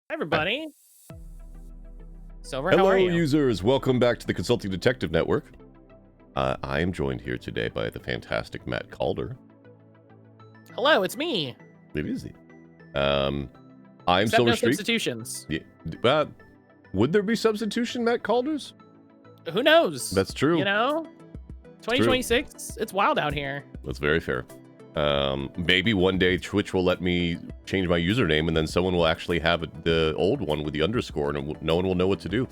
Hi, everybody. Silver, how Hello, are you? users. Welcome back to the Consulting Detective Network. I am joined here today by the fantastic MattCaulder. Hello, it's me. It is he. I'm Except Silver no Streak. substitutions. Yeah, would there be substitution MattCaulders? Who knows? That's true. You know? 2026, it's wild out here. That's very fair. Maybe one day Twitch will let me change my username and then someone will actually have the old one with the underscore and no one will know what to do.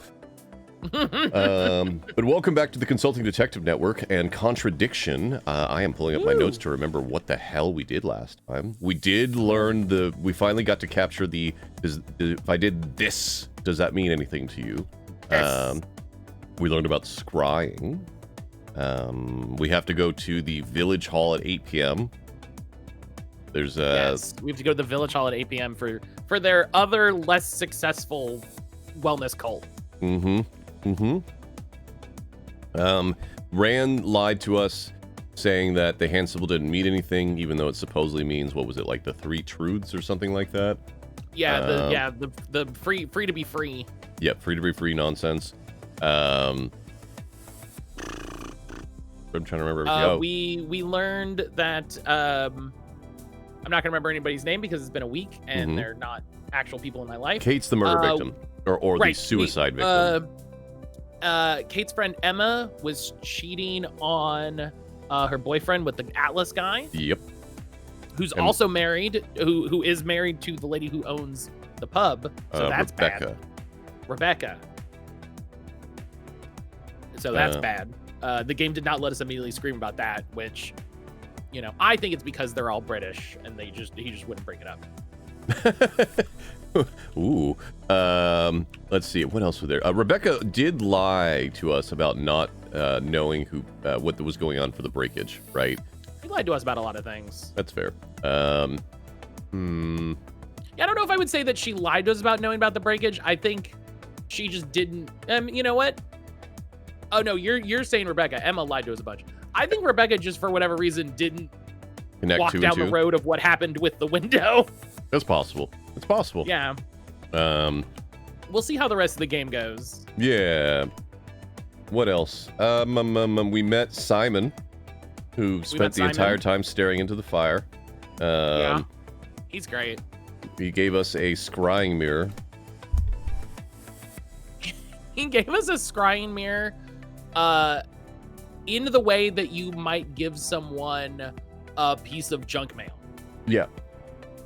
But welcome back to the Consulting Detective Network and Contradiction. I am pulling up my notes to remember what the hell we did last time. We did learn we finally got to capture if I did this, does that mean anything to you? Yes. We learned about scrying. We have to go to the village hall at 8 p.m. There's yes, we have to go to the village hall at 8 p.m. for their other less successful wellness cult. Rand lied to us saying that the hand symbol didn't mean anything, even though it supposedly means, what was it, like the 3 truths or something like that? Yeah, the free to be free. Yep, free to be free nonsense. I'm trying to remember. We learned that I'm not gonna remember anybody's name because it's been a week and they're not actual people in my life. Kate's the murder victim, or right, the suicide victim. Kate's friend Emma was cheating on her boyfriend with the Atlas guy. Yep. Who's also married, who is married to the lady who owns the pub. So that's Rebecca. bad. Rebecca. So that's bad. The game did not let us immediately scream about that, which, you know, I think it's because they're all British and he just wouldn't bring it up. Ooh. Let's see. What else was there? Rebecca did lie to us about not knowing what was going on for the breakage, right? He lied to us about a lot of things. That's fair. Yeah, I don't know if I would say that she lied to us about knowing about the breakage. I think she just didn't. You know what? Oh no, you're saying Rebecca. Emma lied to us a bunch. I think Rebecca just for whatever reason didn't walk down the road of what happened with the window. That's possible. It's possible. Yeah. We'll see how the rest of the game goes. Yeah. What else? We met Simon, who spent the entire time staring into the fire. Yeah. He's great. He gave us a scrying mirror. He gave us a scrying mirror in the way that you might give someone a piece of junk mail. Yeah.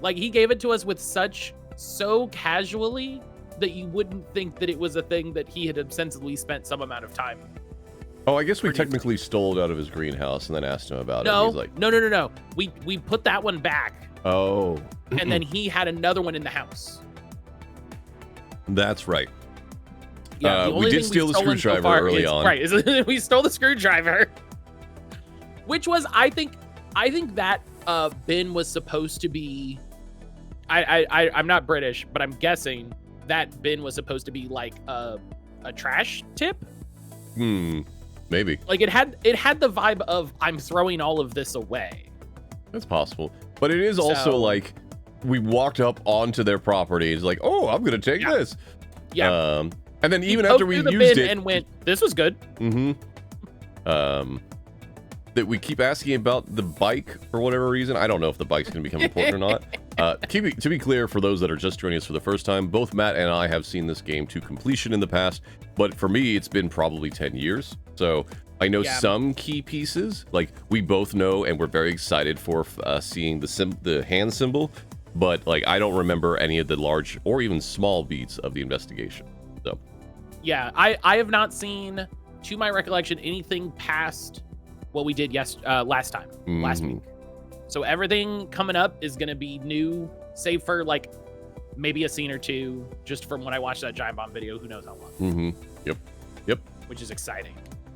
Like, he gave it to us with so casually that you wouldn't think that it was a thing that he had ostensibly spent some amount of time. Oh, I guess we technically stole it out of his greenhouse and then asked him about it. He's like, No. We put that one back. Oh. And then he had another one in the house. That's right. Yeah, we did steal the screwdriver early on. Right, we stole the screwdriver. Which was, I think that bin was supposed to be... I'm not British, but I'm guessing that bin was supposed to be like a trash tip. Maybe. Like it had the vibe of I'm throwing all of this away. That's possible, but it is also like we walked up onto their property. It's like, oh, I'm gonna take this. Yeah. And then even after we used it, and went, this was good. That we keep asking about the bike for whatever reason. I don't know if the bike's going to become important or not. To be clear, for those that are just joining us for the first time, both Matt and I have seen this game to completion in the past, but for me, it's been probably 10 years. So I know some key pieces, like we both know, and we're very excited for seeing the hand symbol, but like I don't remember any of the large or even small beats of the investigation. So yeah, I have not seen, to my recollection, anything past what we did last week. So everything coming up is going to be new, save for like maybe a scene or two, just from when I watched that Giant Bomb video, who knows how long. Yep. Which is exciting.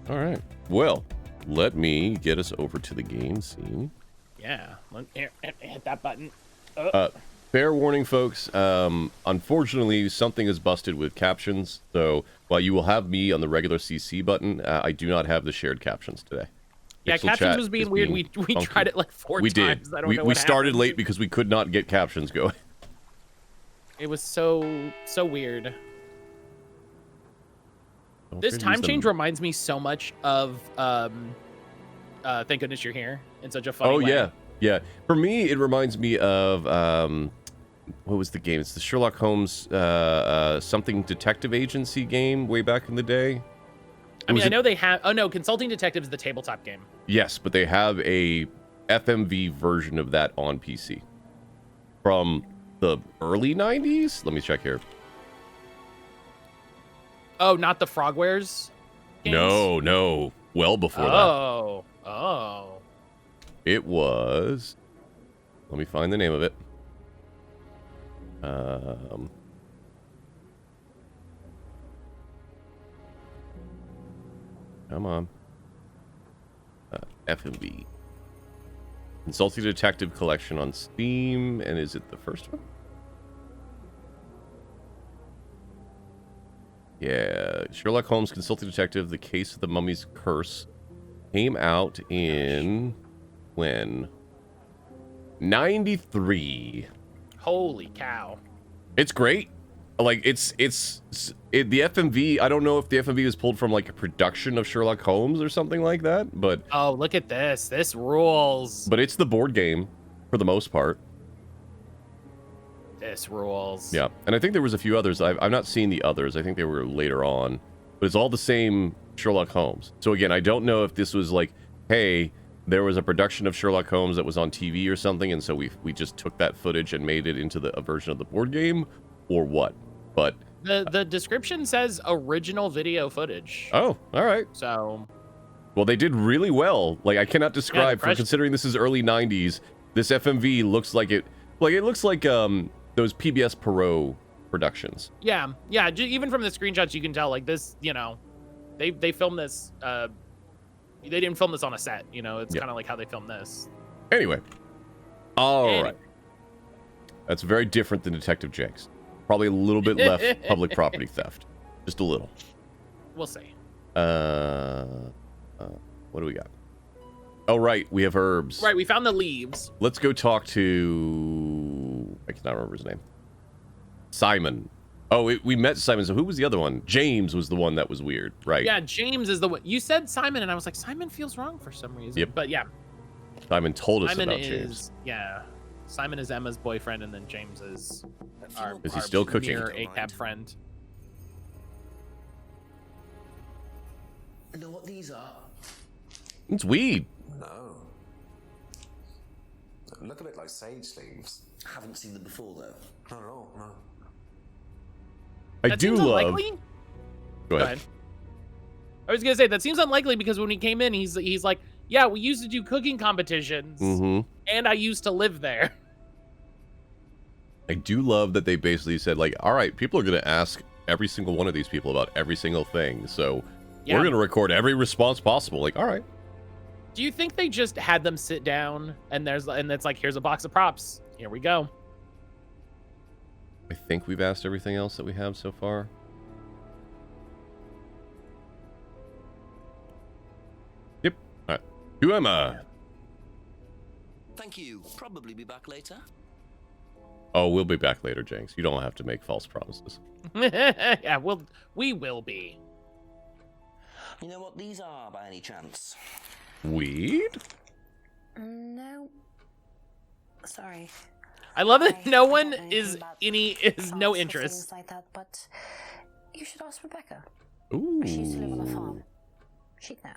All right. Well, let me get us over to the game scene. Yeah. Hit that button. Fair warning, folks. Unfortunately, something is busted with captions. So while you will have me on the regular CC button, I do not have the shared captions today. Yeah, Pixel captions was being weird. We tried it like 4 times. I don't know. We started late because we could not get captions going. It was so weird. Don't This forget to time use the- change reminds me so much of Thank Goodness You're Here in such a funny way. Oh, yeah. For me, it reminds me of, what was the game? It's the Sherlock Holmes something detective agency game way back in the day. I know they have... Oh, no, Consulting Detective is the tabletop game. Yes, but they have a FMV version of that on PC. From the early 90s? Let me check here. Oh, not the Frogwares games? No. Well before that. Oh. It was... Let me find the name of it. Come on. FMV. Consulting Detective Collection on Steam. And is it the first one? Yeah. Sherlock Holmes Consulting Detective, The Case of the Mummy's Curse. Came out in... When? 93. Holy cow. It's great. Like, the FMV, I don't know if the FMV is pulled from, like, a production of Sherlock Holmes or something like that, but... Oh, look at this. This rules. But it's the board game, for the most part. This rules. Yeah, and I think there was a few others. I've not seen the others. I think they were later on. But it's all the same Sherlock Holmes. So again, I don't know if this was like, hey, there was a production of Sherlock Holmes that was on TV or something, and so we just took that footage and made it into a version of the board game, or what. But the description says original video footage. Oh, all right. So, well, they did really well. Like, I cannot describe, for considering this is early 90s, this FMV looks like it looks like those PBS Perot productions. Yeah. Even from the screenshots, you can tell, like, this, you know, they filmed this, they didn't film this on a set, you know, it's kind of like how they filmed this. Anyway. All right. That's very different than Detective Jenks. Probably a little bit left public property theft. Just a little. We'll see. What do we got? Oh, right. We have herbs. Right. We found the leaves. Let's go talk to... I cannot remember his name. Simon. Oh, we met Simon. So who was the other one? James was the one that was weird, right? Yeah, James is the one. You said Simon, and I was like, Simon feels wrong for some reason. Yep. But yeah. Simon told us about James. Yeah. Simon is Emma's boyfriend, and then James is our, is he still cooking? Our ACAB friend. You know what these are? It's weed. No. Look a bit like sage leaves. Haven't seen them before, though. Not at all, no. That seems unlikely. Go ahead. I was gonna say that seems unlikely because when he came in, he's like, yeah, we used to do cooking competitions, and I used to live there. I do love that they basically said, like, all right, people are going to ask every single one of these people about every single thing, so we're going to record every response possible. Like, all right. Do you think they just had them sit down and it's like, here's a box of props. Here we go. I think we've asked everything else that we have so far. Yep. All right. To Emma. Thank you. Probably be back later. Oh, we'll be back later, Jenks. You don't have to make false promises. Yeah, we will be. You know what these are by any chance? Weed? No. Sorry. I love that no one is no Things interest. like that, but you should ask Rebecca. Ooh. She used to live on a farm. She'd know.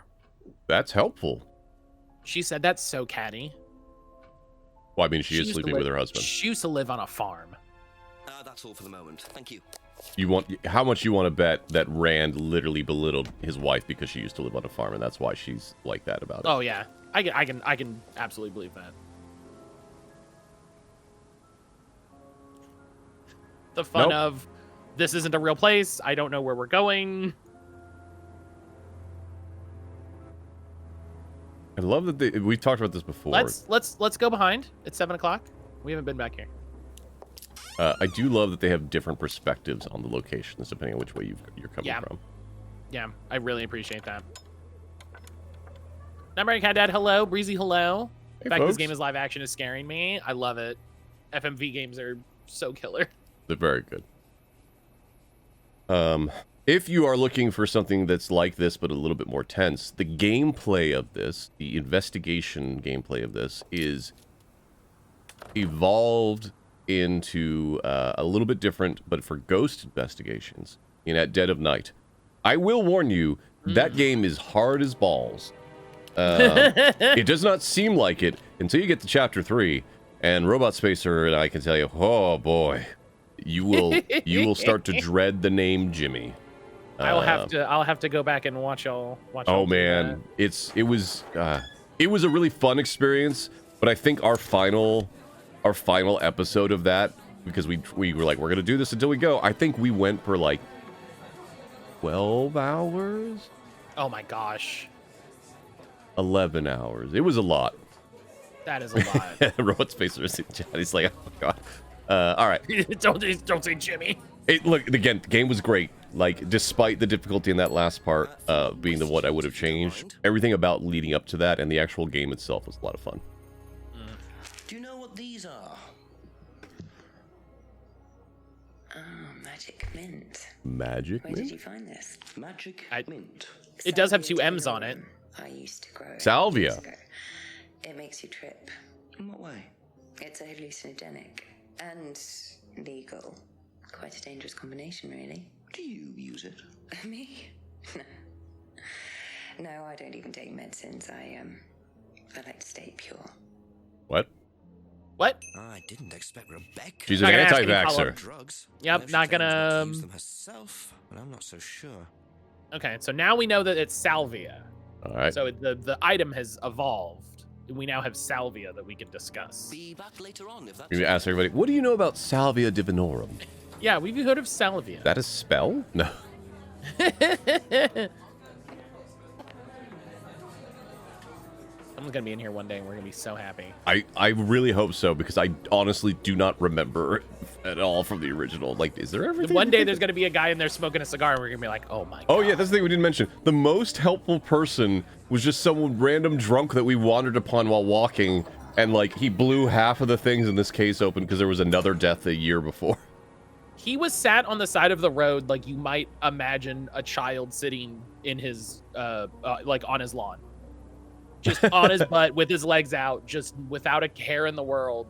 That's helpful. She said that's so catty. Well, I mean, she is used to sleeping live- with her husband. She used to live on a farm. That's all for the moment. Thank you. How much you want to bet that Rand literally belittled his wife because she used to live on a farm, and that's why she's like that about it? Oh yeah, I can absolutely believe that. The fun of this isn't a real place. I don't know where we're going. I love that we've talked about this before. Let's go behind. It's 7 o'clock. We haven't been back here. I do love that they have different perspectives on the locations depending on which way you're coming from. Yeah, I really appreciate that. Number Cat Dad, hello. Breezy, hello. Hey, In fact, this folks. game is live action is scaring me. I love it. FMV games are so killer. They're very good. If you are looking for something that's like this but a little bit more tense, the gameplay of this, the investigation gameplay of this, is evolved into a little bit different, but for ghost investigations in At Dead of Night. I will warn you, that game is hard as balls. It does not seem like it until you get to Chapter 3, and Robot Spacer and I can tell you, oh boy, you will start to dread the name Jimmy. I'll have to go back and watch all. Oh man, it was a really fun experience, but I think our final episode of that, because we were like, we're gonna do this until we go. I think we went for like 12 hours. Oh my gosh. 11 hours. It was a lot. That is a lot. Robot Spacer is in chat. He's like, oh god. All right. don't say Jimmy. Look, again, the game was great. Like, despite the difficulty in that last part being the what I would have changed, everything about leading up to that and the actual game itself was a lot of fun. Do you know what these are? Oh, magic mint. Magic Where mint? did you find this? Magic mint. It does have two M's on it. I used to grow it Salvia. years ago. It makes you trip. In what way? It's a hallucinogenic and legal. Quite a dangerous combination, really. Do you use it? Me? No. No, I don't even take medicines. I like to stay pure. What? What? I didn't expect Rebecca. She's Not an gonna ask any anti-vaxxer. follow-up. Drugs. Yep, I know she not claims gonna, to use them herself, but I'm not so sure. Okay, so now we know that it's salvia. All right. So the item has evolved. We now have salvia that we can discuss. Be back later on if that's. You ask everybody, what do you know about Salvia divinorum? Yeah, we've heard of salvia. Is that a spell? No. Someone's gonna be in here one day and we're gonna be so happy. I really hope so, because I honestly do not remember at all from the original. Like, is there everything? One day there's gonna be a guy in there smoking a cigar and we're gonna be like, oh my god. Oh yeah, that's the thing we didn't mention. The most helpful person was just some random drunk that we wandered upon while walking, and like he blew half of the things in this case open because there was another death a year before. He was sat on the side of the road like you might imagine a child sitting in his like on his lawn. Just on his butt with his legs out, just without a care in the world.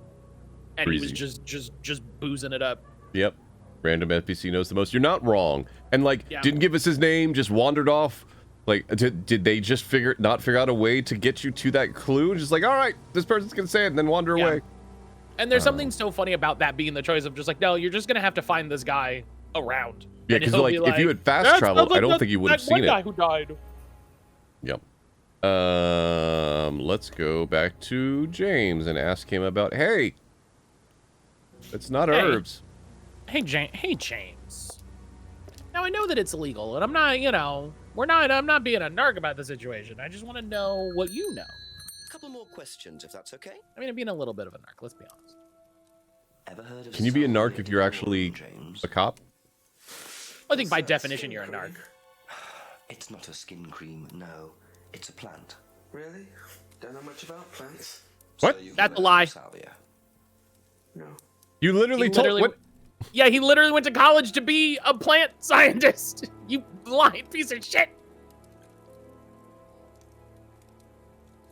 And Breezy. he was just boozing it up. Yep. Random NPC knows the most. You're not wrong. And like, Yeah. didn't give us his name, just wandered off. Like, did they just not figure out a way to get you to that clue? Just like, all right, this person's gonna say it, and then wander Yeah. away. And there's something so funny about that being the choice of just like, no, you're just gonna have to find this guy around. Yeah, And because he'll like, be if you had fast "That's traveled, the- I don't the- think you would have that one seen guy it. who died. Yep. Let's go back to James and ask him about, hey, it's not Hey. herbs. Hey, James. Now I know that it's illegal, and I'm not, I'm not being a narc about the situation. I just want to know what you know. A couple more questions, if that's okay. I mean, I'm being a little bit of a narc. Let's be honest. Ever heard of Can you be a narc Salvia if you're actually divinorum, James? a cop? I think by What's that, definition skin you're a narc. cream? It's not a skin cream, no. It's a plant. Really? Don't know much about plants. What? So you've That's never a lie. heard of Salvia? No. You literally He told literally- what? Yeah, he literally went to college to be a plant scientist. You blind piece of shit.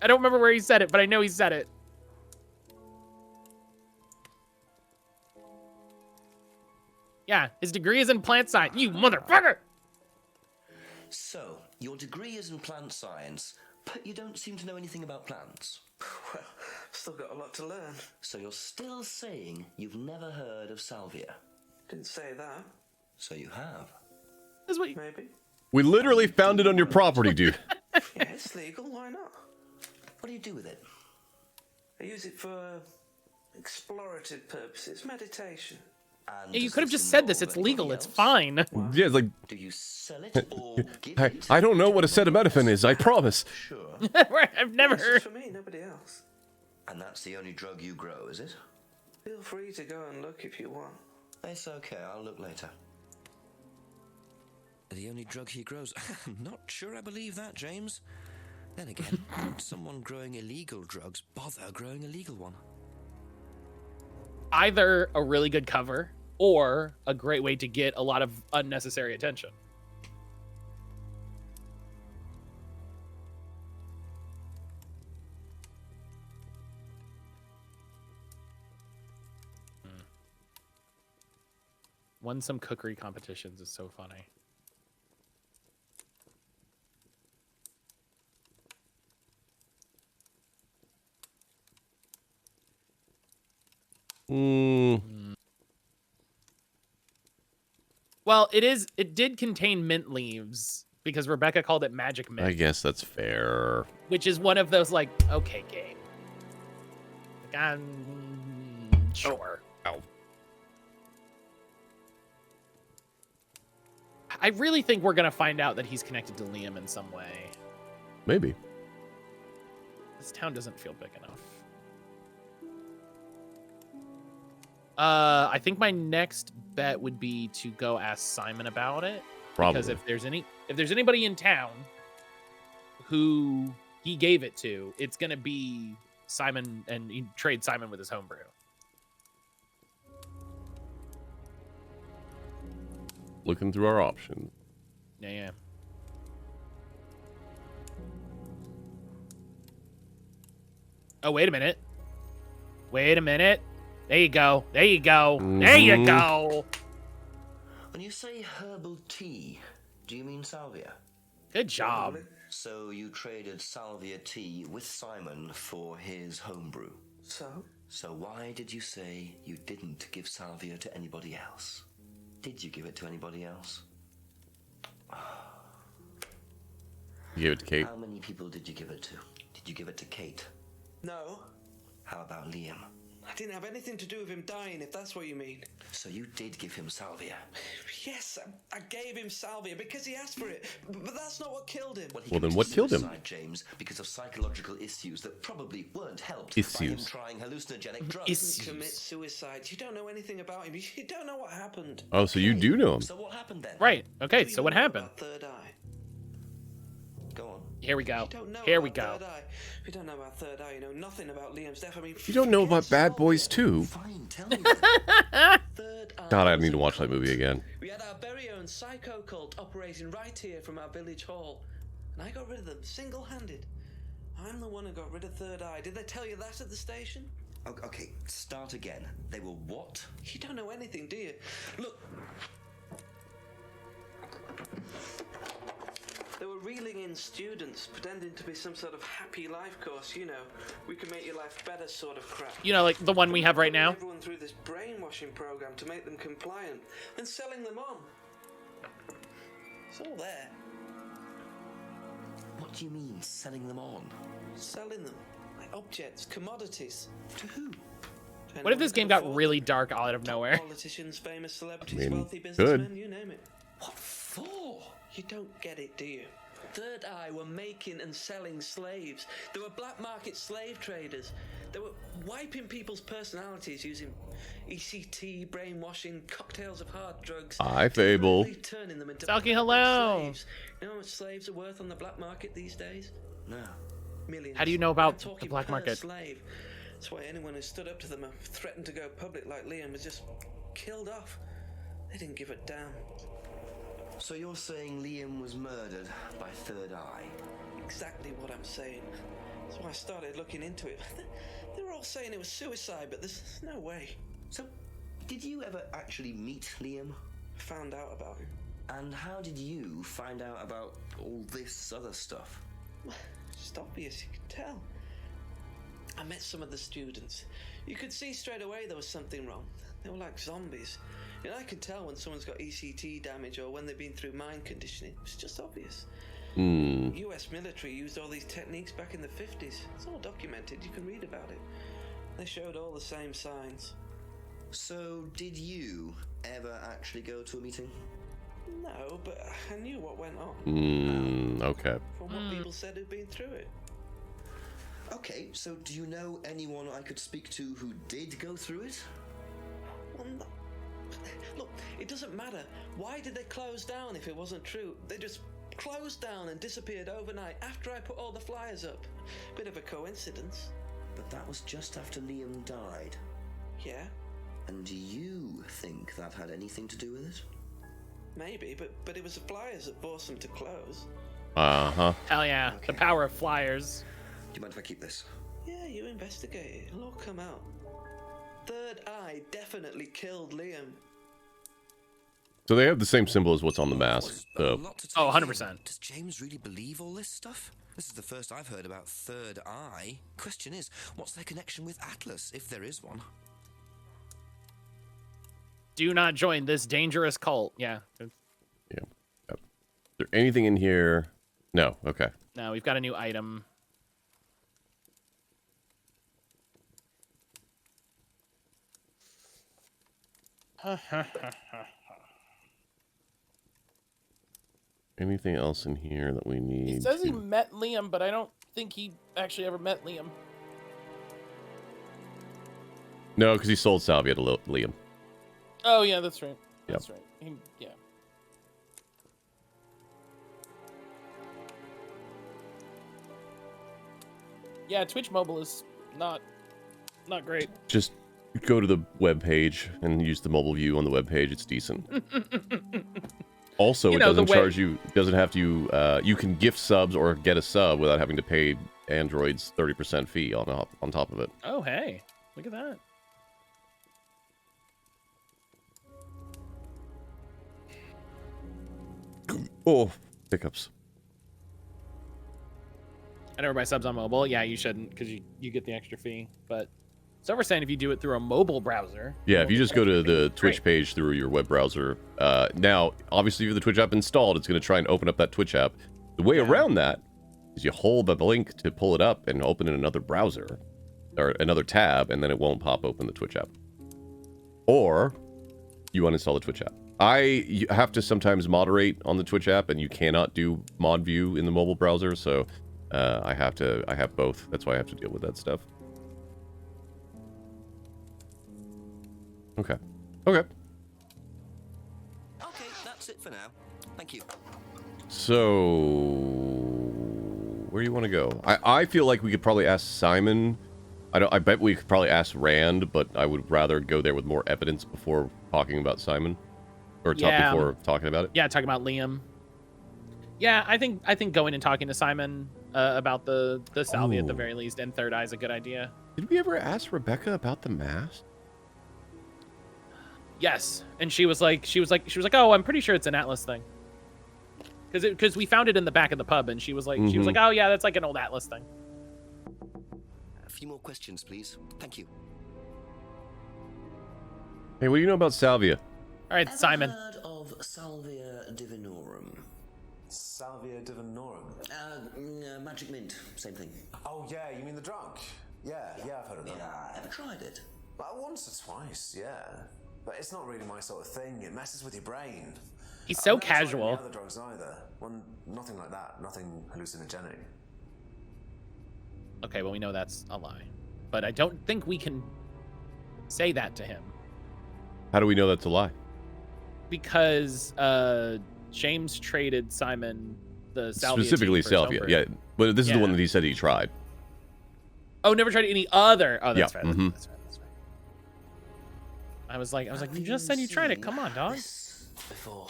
I don't remember where he said it, but I know he said it. Yeah, his degree is in plant science. You motherfucker! So, your degree is in plant science, but you don't seem to know anything about plants. Well, still got a lot to learn. So you're still saying you've never heard of salvia? Didn't say that. So you have. That's what Maybe. We literally found it on your property, dude. Yeah, it's legal. Why not? What do you do with it? I use it for explorative purposes, meditation. And Yeah, you does could have this just said this. involve It's legal. anybody It's else? fine. Yeah, it's like, Do you sell it or give I, it? I don't know what acetaminophen is, I promise. Sure. I've never It's heard. just for me, nobody else. And that's the only drug you grow, is it? Feel free to go and look if you want. It's okay, I'll look later. The only drug he grows? I'm not sure I believe that, James. Then again, would someone growing illegal drugs bother growing a legal one? Either a really good cover or a great way to get a lot of unnecessary attention. Won some cookery competitions is so funny. Well, it did contain mint leaves because Rebecca called it magic mint. I guess that's fair. Which is one of those like, okay, game. Like, sure. Oh. I really think we're gonna find out that he's connected to Liam in some way. Maybe. This town doesn't feel big enough. I think my next bet would be to go ask Simon about it. Probably. Because if there's anybody in town who he gave it to, it's gonna be Simon, and you trade Simon with his homebrew. Looking through our options. Yeah. Oh, wait a minute. Wait a minute. There you go. There you go. There you go. When you say herbal tea, do you mean salvia? Good job. So you traded salvia tea with Simon for his homebrew. So why did you say you didn't give salvia to anybody else? Did you give it to anybody else? You gave it to Kate. How many people did you give it to? Did you give it to Kate? No. How about Liam? I didn't have anything to do with him dying, if that's what you mean. So you did give him salvia? Yes, I gave him salvia because he asked for it, but that's not what killed him. Well, then what killed him? Suicide, James, because of psychological issues that probably weren't helped by him trying hallucinogenic drugs. He didn't commit suicide. You don't know anything about him. You don't know what happened. Oh, so you do know him. So what happened then? Right. Okay, so what happened? Third eye. Go on. Here we go. You don't know Here we about go. Third eye. If you don't know about Third Eye, you know nothing about Liam's death. I mean, You don't know about Bad Boys 2? Fine, tell me. Third Eye God, I was need to a watch that cult. movie again. We had our very own psycho cult operating right here from our village hall. And I got rid of them single-handed. I'm the one who got rid of Third Eye. Did they tell you that at the station? Okay, start again. They were what? You don't know anything, do you? Look. They were reeling in students, pretending to be some sort of happy life course, you know. We can make your life better sort of crap. You know, like the one we have right now. Everyone through this brainwashing program to make them compliant, and selling them on. It's all there. What do you mean, selling them on? Selling them. Like objects, commodities. To who? What if this game got really dark out of nowhere? Politicians, famous celebrities, I mean, wealthy good. businessmen, you name it. What for? You don't get it, do you? Third Eye were making and selling slaves. They were black market slave traders. They were wiping people's personalities using ECT, brainwashing, cocktails of hard drugs. Hi, Fable. Really turning them into Stalky, hello. slaves. You know how much slaves are worth on the black market these days? No. Millions. How do you know about I'm talking the black per market? Slave. That's why anyone who stood up to them and threatened to go public like Liam was just killed off. They didn't give a damn. So you're saying Liam was murdered by Third Eye? Exactly what I'm saying. That's why I started looking into it. They were all saying it was suicide, but there's no way. So, did you ever actually meet Liam? I found out about him. And how did you find out about all this other stuff? Just obvious, you can tell. I met some of the students. You could see straight away there was something wrong. They were like zombies. You know, I can tell when someone's got ECT damage or when they've been through mind conditioning. It's just obvious. US military used all these techniques back in the 50s. It's all documented. You can read about it. They showed all the same signs. So, did you ever actually go to a meeting? No, but I knew what went on. Okay. From what people said who'd been through it. Okay, so do you know anyone I could speak to who did go through it? Well, no. Look, it doesn't matter. Why did they close down if it wasn't true? They just closed down and disappeared overnight after I put all the flyers up. Bit of a coincidence. But that was just after Liam died. Yeah? And you think that had anything to do with it? Maybe, but it was the flyers that forced them to close. Uh-huh. Hell yeah. Okay. The power of flyers. Do you mind if I keep this? Yeah, you investigate it. It'll all come out. Third Eye definitely killed Liam. So they have the same symbol as what's on the mask. A So lot to take Oh, in. 100%. Does James really believe all this stuff? This is the first I've heard about Third Eye. Question is, what's their connection with Atlas, if there is one? Do not join this dangerous cult. Yeah. yeah. Is there anything in here? No. Okay. No, we've got a new item. Anything else in here that we need? He says he to- met Liam, but I don't think he actually ever met Liam. No, because he sold Salvia to Liam. Oh, yeah, that's right. Yep. That's right. Yeah. Yeah, Twitch mobile is not great. Just go to the web page and use the mobile view on the web page. It's decent. Also, You it know, the doesn't way- charge you. It doesn't have to. You can gift subs or get a sub without having to pay Android's 30% fee on top of it. Oh, hey. Look at that. Oh, pickups. I never buy subs on mobile. Yeah, you shouldn't because you get the extra fee. But so we're saying if you do it through a mobile browser. Yeah, if you just go to the Twitch Great. page through your web browser. Now, obviously, if you have the Twitch app installed, it's going to try and open up that Twitch app. The way around that is you hold the link to pull it up and open in another browser or another tab, and then it won't pop open the Twitch app. Or you uninstall the Twitch app. You have to sometimes moderate on the Twitch app, and you cannot do mod view in the mobile browser, so I have both. That's why I have to deal with that stuff. Okay. Okay, that's it for now. Thank you. So, where do you want to go? I feel like we could probably ask Simon. I bet we could probably ask Rand, but I would rather go there with more evidence before talking about Simon, or before talking about it. Yeah, talking about Liam. Yeah, I think going and talking to Simon about the salvia at the Oh. very least, and Third Eye is a good idea. Did we ever ask Rebecca about the mask? Yes, and she was like, oh, I'm pretty sure it's an Atlas thing. Because we found it in the back of the pub, and she was like, oh yeah, that's like an old Atlas thing. A few more questions, please. Thank you. Hey, what do you know about Salvia? All right, Simon. Heard of Salvia Divinorum? Salvia Divinorum. Magic mint, same thing. Oh, yeah, you mean the drug? Yeah, I've heard of that. Yeah, ever tried it? Like, once or twice, yeah. But it's not really my sort of thing. It messes with your brain. He's so I've never tried any casual. other drugs either. Well, nothing like that. Nothing hallucinogenic. Okay, well we know that's a lie, but I don't think we can say that to him How do we know that's a lie? because James traded Simon the salvia. Specifically tea for his Salvia, homebrew. yeah. But this is the Yeah. one that he said he tried. Oh, never tried any other. Oh, that's Yeah, fair. mhm. That's fair. I was like, you just said you tried it. Come on, dog. This before.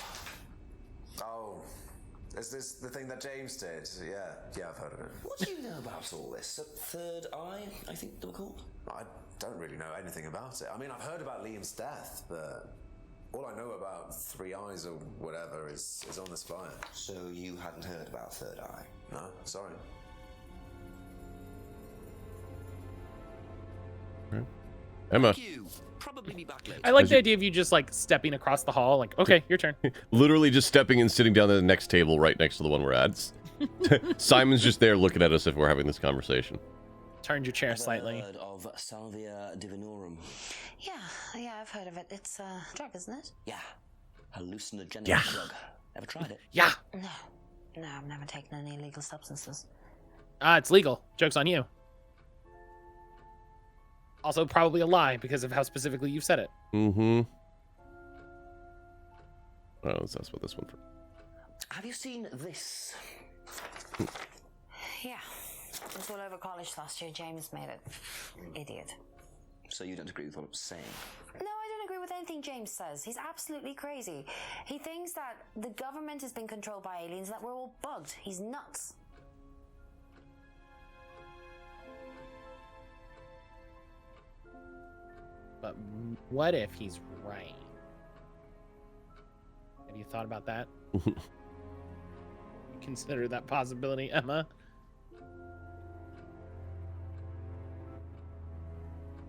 Oh, is this the thing that James did? Yeah, I've heard of it. What do you know about all this? Third Eye, I think they were called? I don't really know anything about it. I mean, I've heard about Liam's death, but all I know about Three Eyes or whatever is on this flyer. So you hadn't heard about Third Eye? No, sorry. Emma, Thank you. Probably be back later. I like As the you- idea of you just like stepping across the hall. Like, okay, your turn. literally just stepping and sitting down at the next table right next to the one we're at. Simon's just there looking at us if we're having this conversation. Turned your chair Ever slightly. heard of Salvia Divinorum? Yeah, I've heard of it. It's a drug, isn't it? Yeah. Hallucinogenic Yeah. drug. Ever tried it? Yeah. No, I've never taken any illegal substances. It's legal. Joke's on you. Also, probably a lie because of how specifically you said it. Mm-hmm. Oh, let's ask about this one first. Have you seen this? Yeah. It was all over college last year. James made it. Idiot. So you don't agree with what I'm saying? No, I don't agree with anything James says. He's absolutely crazy. He thinks that the government has been controlled by aliens, that we're all bugged. He's nuts. But what if he's right? Have you thought about that? Consider that possibility, Emma.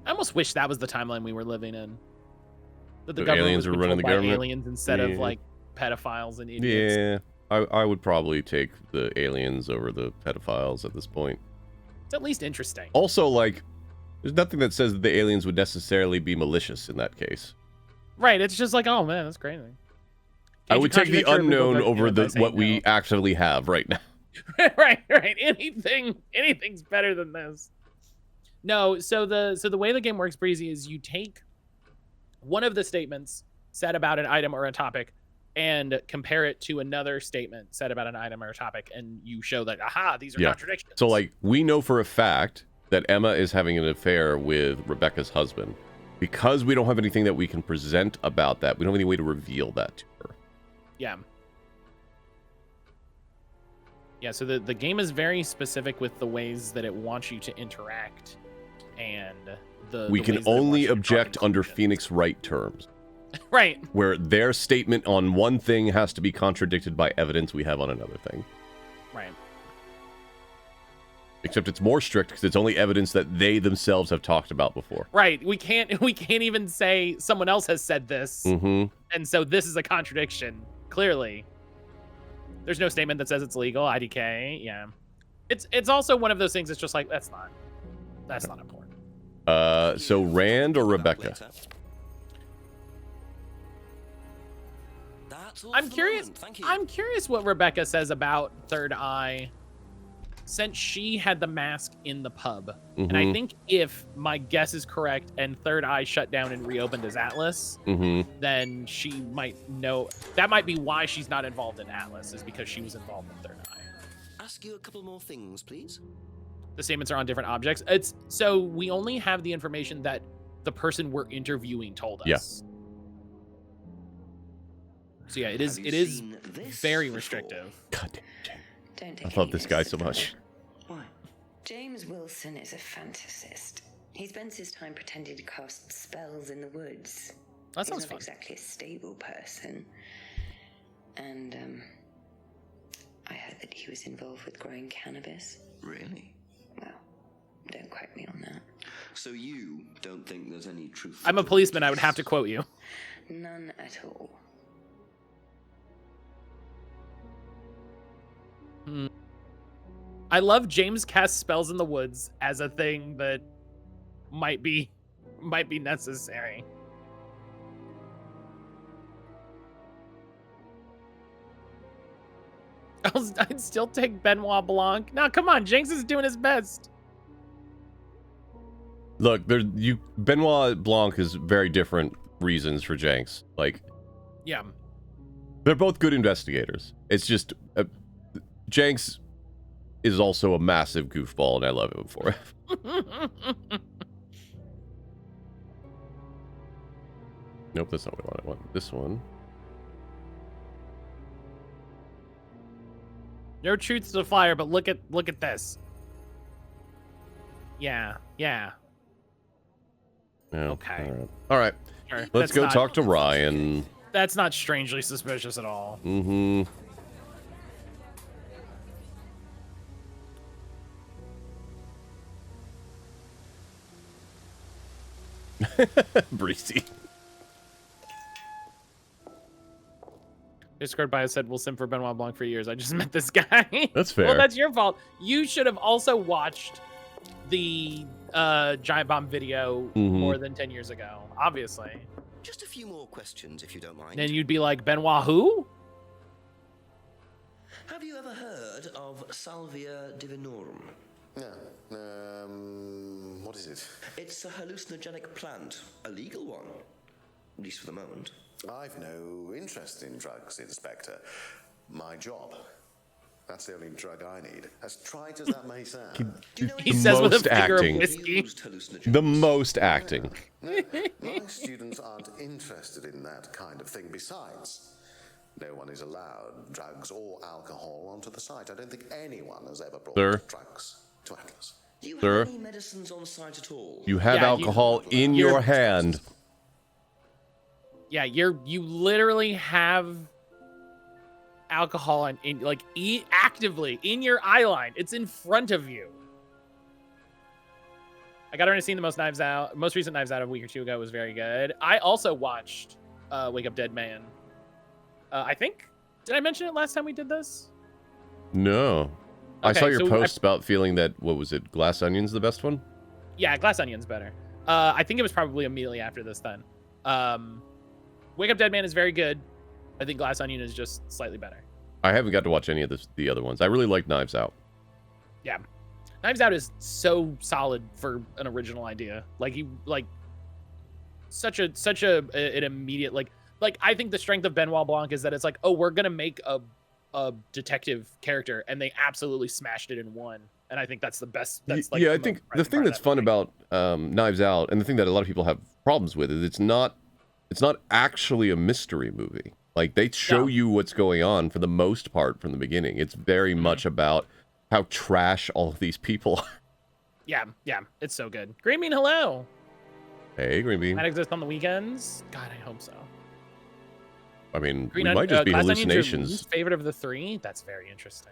I almost wish that was the timeline we were living in. That the government aliens was were running controlled the by government? aliens instead of like pedophiles and idiots. Yeah, I would probably take the aliens over the pedophiles at this point. It's at least interesting. Also, like, there's nothing that says that the aliens would necessarily be malicious in that case. Right, it's just like, oh man, that's crazy. I would take the unknown over what we actually have right now. right. Anything's better than this. No, so the way the game works, Breezy, is you take one of the statements said about an item or a topic and compare it to another statement said about an item or a topic, and you show that, aha, these are contradictions. So, like, we know for a fact that Emma is having an affair with Rebecca's husband. Because we don't have anything that we can present about that, we don't have any way to reveal that to her. Yeah. Yeah, so the game is very specific with the ways that it wants you to interact, and we can ways that it wants only you to draw object under conclusions. Phoenix Wright terms. Right. Where their statement on one thing has to be contradicted by evidence we have on another thing. Right. Except it's more strict because it's only evidence that they themselves have talked about before. Right. We can't even say someone else has said this, Mm-hmm. and so this is a contradiction. Clearly, there's no statement that says it's legal. IDK. Yeah. It's also one of those things. It's just like that's not important. So Rand or Rebecca? I'm curious. I'm curious what Rebecca says about Third Eye, since she had the mask in the pub. And I think if my guess is correct, and Third Eye shut down and reopened as Atlas, then she might know. That might be why she's not involved in Atlas, is because she was involved in Third Eye. Ask you a couple more things, please. The statements are on different objects. So we only have the information that the person we're interviewing told us. Yeah. So yeah, it is very restrictive. God damn. Don't take I love any this guy notice so of much. that. Why? James Wilson is a fantasist. He spends his time pretending to cast spells in the woods. That sounds He's not fun. exactly a stable person. And I heard that he was involved with growing cannabis. Really? Well, don't quote me on that. So you don't think there's any truth? I'm a policeman. I would have to quote you. None at all. I love James casts spells in the woods as a thing that might be necessary. I'd still take Benoit Blanc. Now, come on, Jinx is doing his best. Look, Benoit Blanc has very different reasons for Jenks. Like, Yeah. they're both good investigators. It's just Jenks is also a massive goofball, and I love him for it. Nope, that's not what I want. I want this one. No truth to the flyer, but look at this. Yeah. Yeah, Okay. All right. Sure. Let's That's go not- talk to Ryan. That's not strangely suspicious at all. Mm-hmm. Breezy. Discord bio said we'll sim for Benoit Blanc for years. I just met this guy. That's fair. Well, that's your fault. You should have also watched the Giant Bomb video more than 10 years ago, obviously. Just a few more questions, if you don't mind. Then you'd be like, Benoit who? Have you ever heard of Salvia divinorum? Yeah. What is it? It's a hallucinogenic plant, a legal one, at least for the moment. I've no interest in drugs, Inspector. My job. That's the only drug I need. As trite as that may sound. He says with a most figure acting. of whiskey. The most acting. No, my students aren't interested in that kind of thing. Besides, no one is allowed drugs or alcohol onto the site. I don't think anyone has ever brought Sir? drugs to Atlas. Do you Sir? have any medicines on site at all? You have Yeah, alcohol in you're- your hand. Yeah, you literally have alcohol actively in your eye line. It's in front of you. I got around to seeing the most recent Knives Out a week or two ago. It was very good. I also watched Wake Up Dead Man. I think, did I mention it last time we did this? No. I saw Okay, your so post about feeling that, what was it, Glass Onion's the best one? Yeah, Glass Onion's better. I think it was probably immediately after this then. Wake Up Dead Man is very good. I think Glass Onion is just slightly better. I haven't got to watch any of the other ones. I really like Knives Out. Yeah. Knives Out is so solid for an original idea. Such an immediate, I think the strength of Benoit Blanc is that it's like, oh, we're going to make a detective character, and they absolutely smashed it in one. And I think that's the best. That's Yeah, I think the thing that's fun about Knives Out, and the thing that a lot of people have problems with, is it's not actually a mystery movie. Like, they show you what's going on for the most part from the beginning. It's very much about how trash all of these people are. Yeah, it's so good. Green Bean, hello. Hey, Green Bean. That exists on the weekends. God, I hope so. I mean, Green we might just be Glass Onion's your hallucinations. least favorite of the three? That's very interesting.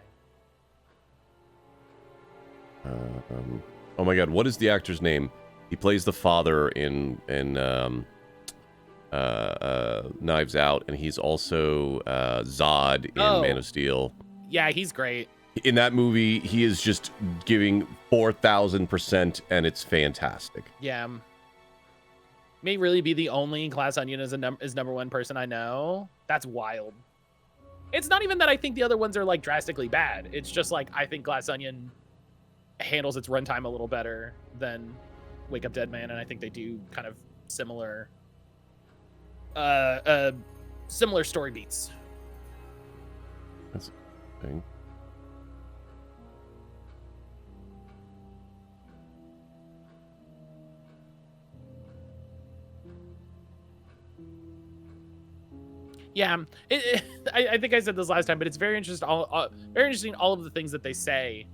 Oh my God, what is the actor's name? He plays the father in Knives Out, and he's also Zod in Man of Steel. Yeah, he's great. In that movie, he is just giving 4,000%, and it's fantastic. Yeah. May really be the only Glass Onion is number one person I know. That's wild. It's not even that I think the other ones are like drastically bad. It's just like I think Glass Onion handles its runtime a little better than Wake Up Dead Man, and I think they do kind of similar story beats. That's the thing. Yeah, I think I said this last time, but it's very interesting. Very interesting. All of the things that they say,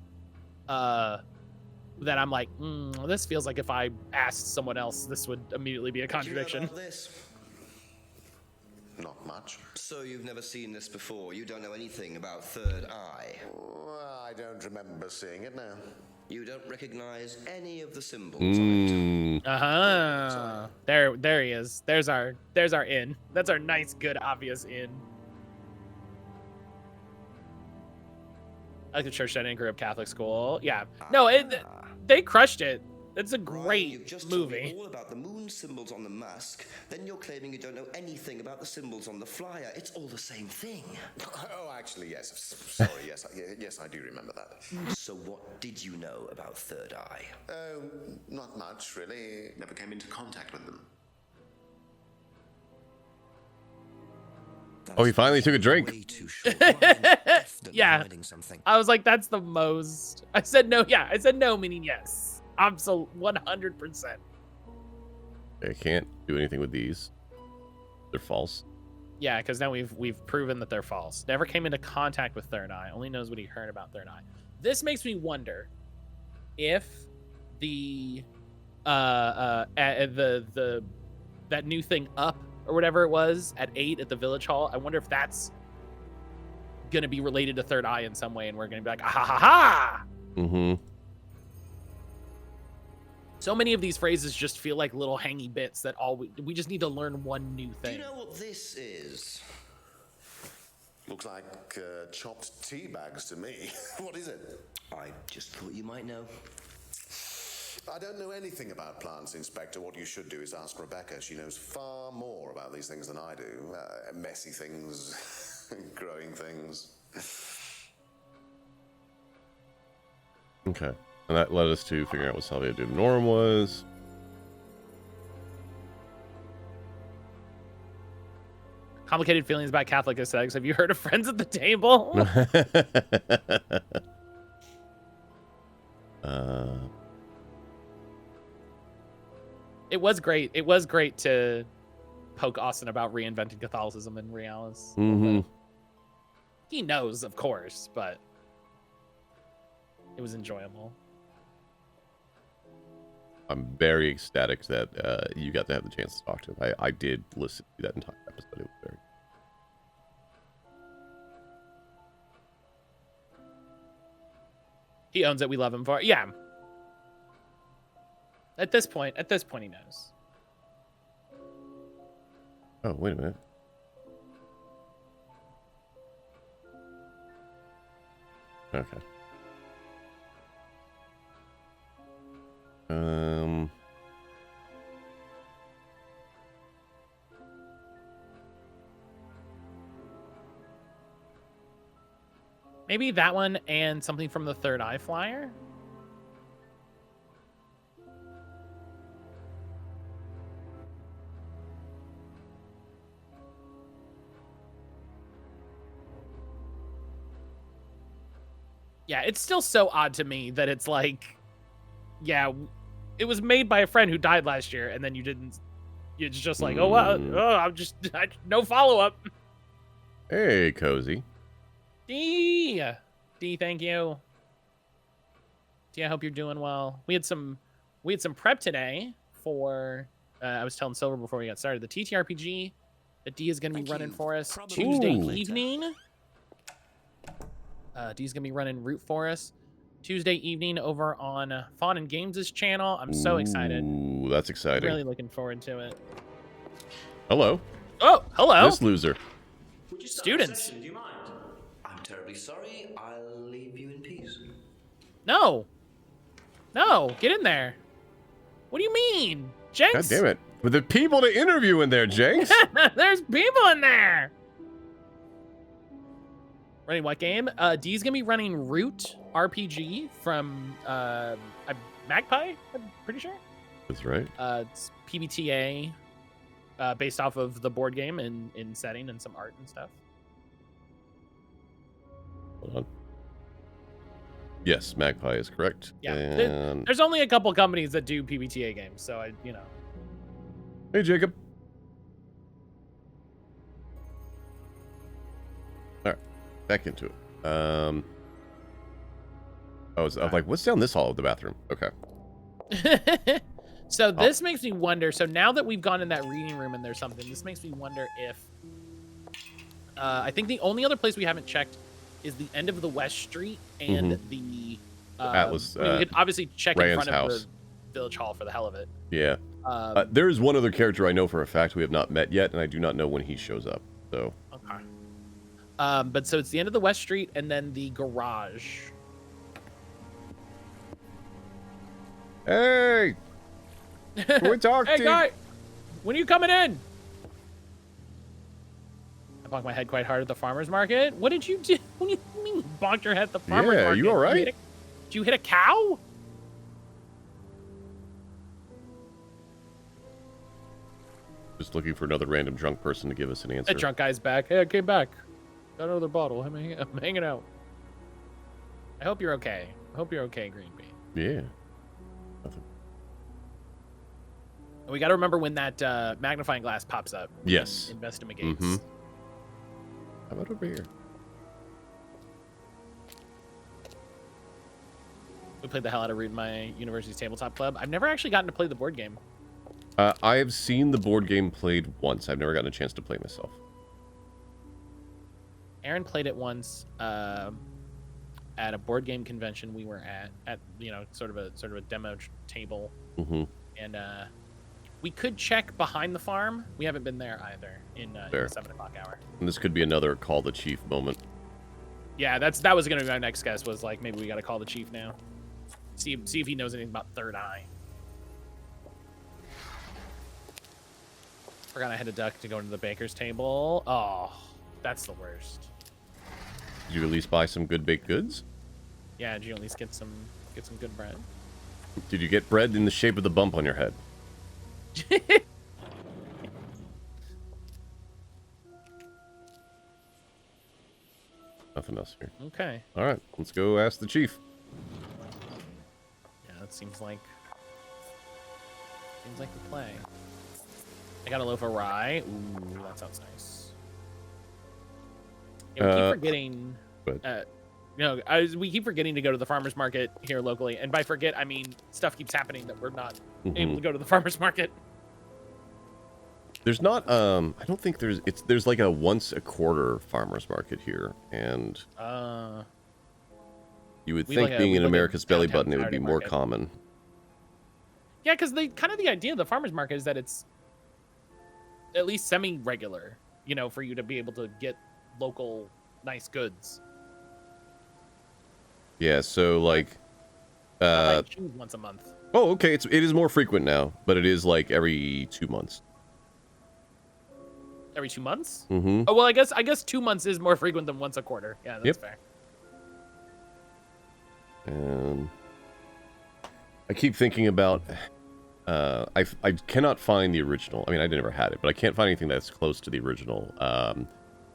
that I'm like, this feels like if I asked someone else, this would immediately be a contradiction. Do you know about this? Not much. So you've never seen this before? You don't know anything about Third Eye? Well, I don't remember seeing it now. You don't recognize any of the symbols on it? There he is. There's our in. That's our nice, good, obvious in. I like the church that I grew up Catholic school. Yeah. No, they crushed it. It's a great You've just told me movie. all about the moon symbols on the mask. Then you're claiming you don't know anything about the symbols on the flyer. It's all the same thing. Oh, actually, yes. Sorry, yes, I do remember that. So what did you know about Third Eye? Oh, not much, really. Never came into contact with them. Oh, he finally took a drink. Way too short. You're definitely Yeah. hiding something. I was like, that's the most. I said no. Yeah, I said no, meaning yes. Absolutely, 100%. I can't do anything with these. They're false. Yeah, because now we've proven that they're false. Never came into contact with Third Eye. Only knows what he heard about Third Eye. This makes me wonder if the that new thing Up or whatever it was at 8 at the Village Hall. I wonder if that's gonna be related to Third Eye in some way, and we're gonna be like, ah ha ha ha. Mm-hmm. So many of these phrases just feel like little hangy bits that we just need to learn one new Do thing. you know what this is? Looks like chopped tea bags to me. What is it? I just thought you might know. I don't know anything about plants, Inspector. What you should do is ask Rebecca. She knows far more about these things than I do. Messy things, growing things. Okay. And that led us to figuring out what Salvia Dudorum was. Complicated feelings about Catholic aesthetics. Have you heard of Friends at the Table? It was great. It was great to poke Austin about reinventing Catholicism in Realis. He knows, of course, but it was enjoyable. I'm very ecstatic that you got to have the chance to talk to him. I did listen to that entire episode. It was very. He owns it. We love him for it. Yeah. At this point, he knows. Oh, wait a minute. Okay. Maybe that one and something from the Third Eye Flyer. Yeah, it's still so odd to me that it's like, yeah, it was made by a friend who died last year, and then you didn't. It's just like, oh, well, no follow up. Hey, Cozy. D, thank you. D, I hope you're doing well. We had some prep today for. I was telling Silver before we got started. The TTRPG that D is going to be running for us Tuesday evening. D's gonna be running Root for us Tuesday evening over on Fawn and Games' channel. I'm so excited. Ooh, that's exciting. Really looking forward to it. Hello. Oh, hello. This loser. Would you start Students. the session? Do you mind? I'm terribly sorry. I'll leave you in peace. No, get in there. What do you mean, Jenks? God damn it. With the people to interview in there, Jenks. There's people in there. Running what game? D's gonna be running Root RPG from Magpie, I'm pretty sure. That's right. It's PBTA, based off of the board game in setting and some art and stuff. Hold on. Yes, Magpie is correct. Yeah, And... there's only a couple companies that do PBTA games, so Hey, Jacob. All right, back into it. I'm like, what's down this hall of the bathroom? Okay. So this makes me wonder. So now that we've gone in that reading room and there's something, this makes me wonder if. I think the only other place we haven't checked is the end of the West Street and the Atlas. I mean, we could obviously check in Rand's front house. of the Village Hall for the hell of it. Yeah. There is one other character I know for a fact we have not met yet, and I do not know when he shows up. So. Okay. But so it's the end of the West Street and then the garage. Hey! Can we talk Hey, to guy! When are you coming in? I bonked my head quite hard at the farmer's market. What did you do? What do you mean you bonked your head at the farmer's market? Yeah, you all right? Did you hit a cow? Just looking for another random drunk person to give us an answer. That drunk guy's back. Hey, I came back. Got another bottle. I'm hanging out. I hope you're okay. I hope you're okay, Green Bean. Yeah. Nothing. And we got to remember when that magnifying glass pops up. Yes. Investigates. How about over here? We played the hell out of Root in my university's tabletop club. I've never actually gotten to play the board game. I have seen the board game played once. I've never gotten a chance to play myself. Aaron played it once at a board game convention we were at sort of a demo table. And we could check behind the farm. We haven't been there either in the 7 o'clock hour. And this could be another call the chief moment. Yeah, that was gonna be my next guess. Was like maybe we got to call the chief now. See if he knows anything about Third Eye. Forgot I had a duck to go into the baker's table. Oh, that's the worst. Did you at least buy some good baked goods? Yeah, did you at least get some good bread? Did you get bread in the shape of the bump on your head? Nothing else here. Okay. All right, let's go ask the chief. Yeah, that seems like the play. I got a loaf of rye. Ooh, that sounds nice. Yeah, we keep forgetting. We keep forgetting to go to the farmers market here locally, and by forget I mean stuff keeps happening that we're not able to go to the farmers market. There's not. I don't think there's like a once a quarter farmers market here, and you would think being in America's belly button, it would be more common. Yeah, because the idea of the farmers market is that it's at least semi-regular, you know, for you to be able to get local nice goods. Yeah, so like choose once a month. Oh, okay, it is more frequent now, but it is like every 2 months. Every 2 months? Mm-hmm. Oh well, I guess 2 months is more frequent than once a quarter. Yeah, that's fair. And I keep thinking about I cannot find the original. I mean, I never had it, but I can't find anything that's close to the original.